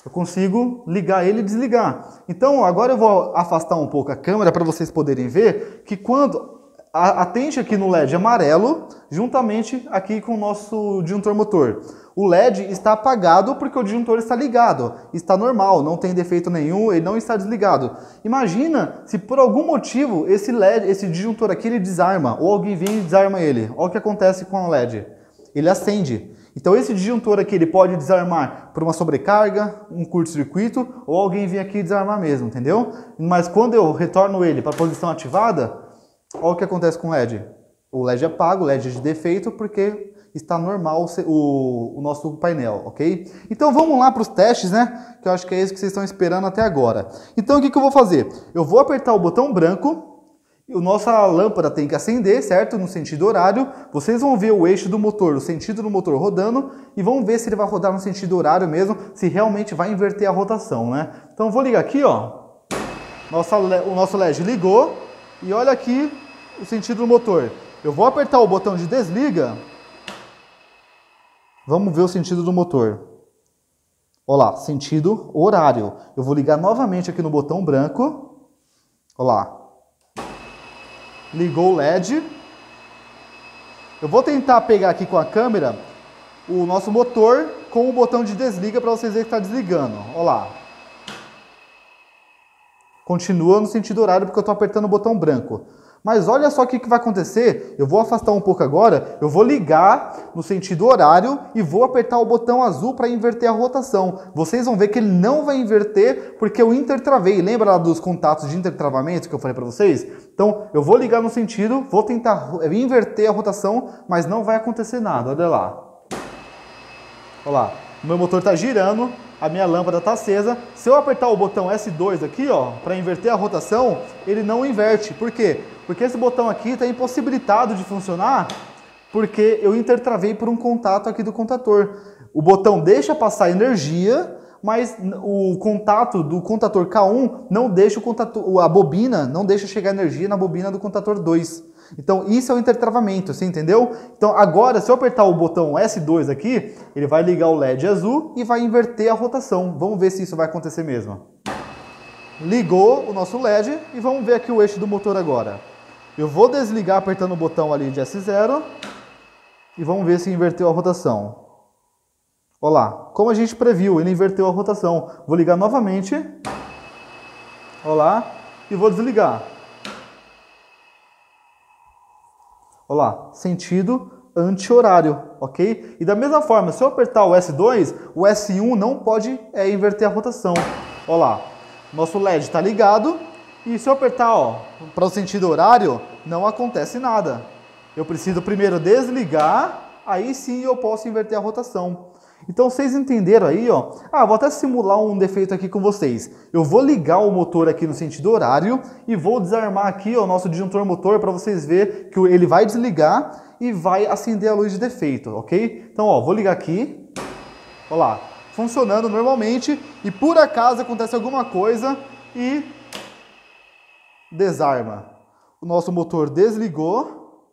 eu consigo ligar ele e desligar. Então, agora eu vou afastar um pouco a câmera para vocês poderem ver que quando... Atente aqui no LED amarelo, juntamente aqui com o nosso disjuntor motor. O LED está apagado porque o disjuntor está ligado. Está normal, não tem defeito nenhum, ele não está desligado. Imagina se por algum motivo esse LED, esse disjuntor aqui, ele desarma, ou alguém vem e desarma ele. Olha o que acontece com o LED. Ele acende. Então esse disjuntor aqui, ele pode desarmar por uma sobrecarga, um curto-circuito, ou alguém vir aqui desarmar mesmo, entendeu? Mas quando eu retorno ele para a posição ativada, olha o que acontece com o LED. O LED apaga, o LED é de defeito, porque está normal o nosso painel, ok? Então vamos lá para os testes, né? Que eu acho que é isso que vocês estão esperando até agora. Então o que eu vou fazer? Eu vou apertar o botão branco, e a nossa lâmpada tem que acender, certo? No sentido horário. Vocês vão ver o eixo do motor, o sentido do motor rodando, e vão ver se ele vai rodar no sentido horário mesmo, se realmente vai inverter a rotação, né? Então eu vou ligar aqui, ó. O nosso LED ligou, e olha aqui o sentido do motor. Eu vou apertar o botão de desliga. Vamos ver o sentido do motor. Olha lá, sentido horário. Eu vou ligar novamente aqui no botão branco. Olha lá. Ligou o LED. Eu vou tentar pegar aqui com a câmera o nosso motor com o botão de desliga para vocês verem que está desligando. Olha lá. Continua no sentido horário porque eu estou apertando o botão branco. Mas olha só o que vai acontecer. Eu vou afastar um pouco agora. Eu vou ligar no sentido horário e vou apertar o botão azul para inverter a rotação. Vocês vão ver que ele não vai inverter porque eu intertravei. Lembra lá dos contatos de intertravamento que eu falei para vocês? Então eu vou ligar no sentido, vou tentar inverter a rotação, mas não vai acontecer nada. Olha lá. Olha lá. O meu motor está girando. A minha lâmpada está acesa. Se eu apertar o botão S2 aqui, ó, para inverter a rotação, ele não inverte. Por quê? Porque esse botão aqui está impossibilitado de funcionar porque eu intertravei por um contato aqui do contator. O botão deixa passar energia, mas o contato do contator K1 não deixa a bobina não deixa chegar energia na bobina do contator 2. Então isso é o intertravamento, você entendeu? Então agora, se eu apertar o botão S2 aqui, ele vai ligar o LED azul e vai inverter a rotação. Vamos ver se isso vai acontecer mesmo. Ligou o nosso LED e vamos ver aqui o eixo do motor agora. Eu vou desligar apertando o botão ali de S0 e vamos ver se inverteu a rotação. Olha lá, como a gente previu, ele inverteu a rotação. Vou ligar novamente. Olha lá, e vou desligar. Olha lá, sentido anti-horário, ok? E da mesma forma, se eu apertar o S2, o S1 não pode inverter a rotação. Olha lá, nosso LED está ligado e se eu apertar para o sentido horário, não acontece nada. Eu preciso primeiro desligar, aí sim eu posso inverter a rotação. Então vocês entenderam aí, ó. Vou até simular um defeito aqui com vocês. Eu vou ligar o motor aqui no sentido horário e vou desarmar aqui o nosso disjuntor motor para vocês verem que ele vai desligar e vai acender a luz de defeito, ok? Então, ó, vou ligar aqui. Olha lá, funcionando normalmente e por acaso acontece alguma coisa e desarma. O nosso motor desligou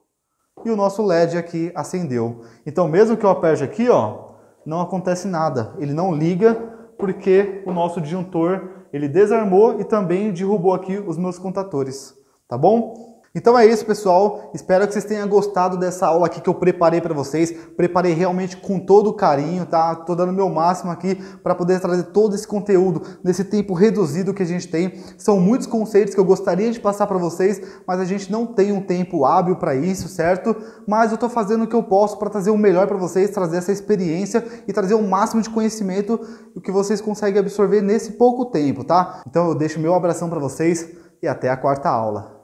e o nosso LED aqui acendeu. Então, mesmo que eu aperte aqui, ó, não acontece nada, ele não liga porque o nosso disjuntor ele desarmou e também derrubou aqui os meus contatores, tá bom? Então é isso, pessoal, espero que vocês tenham gostado dessa aula aqui que eu preparei para vocês, preparei realmente com todo o carinho, tá? Tô dando o meu máximo aqui para poder trazer todo esse conteúdo nesse tempo reduzido que a gente tem. São muitos conceitos que eu gostaria de passar para vocês, mas a gente não tem um tempo hábil para isso, certo? Mas eu tô fazendo o que eu posso para trazer o melhor para vocês, trazer essa experiência e trazer o máximo de conhecimento que vocês conseguem absorver nesse pouco tempo, tá? Então eu deixo meu abração para vocês e até a quarta aula.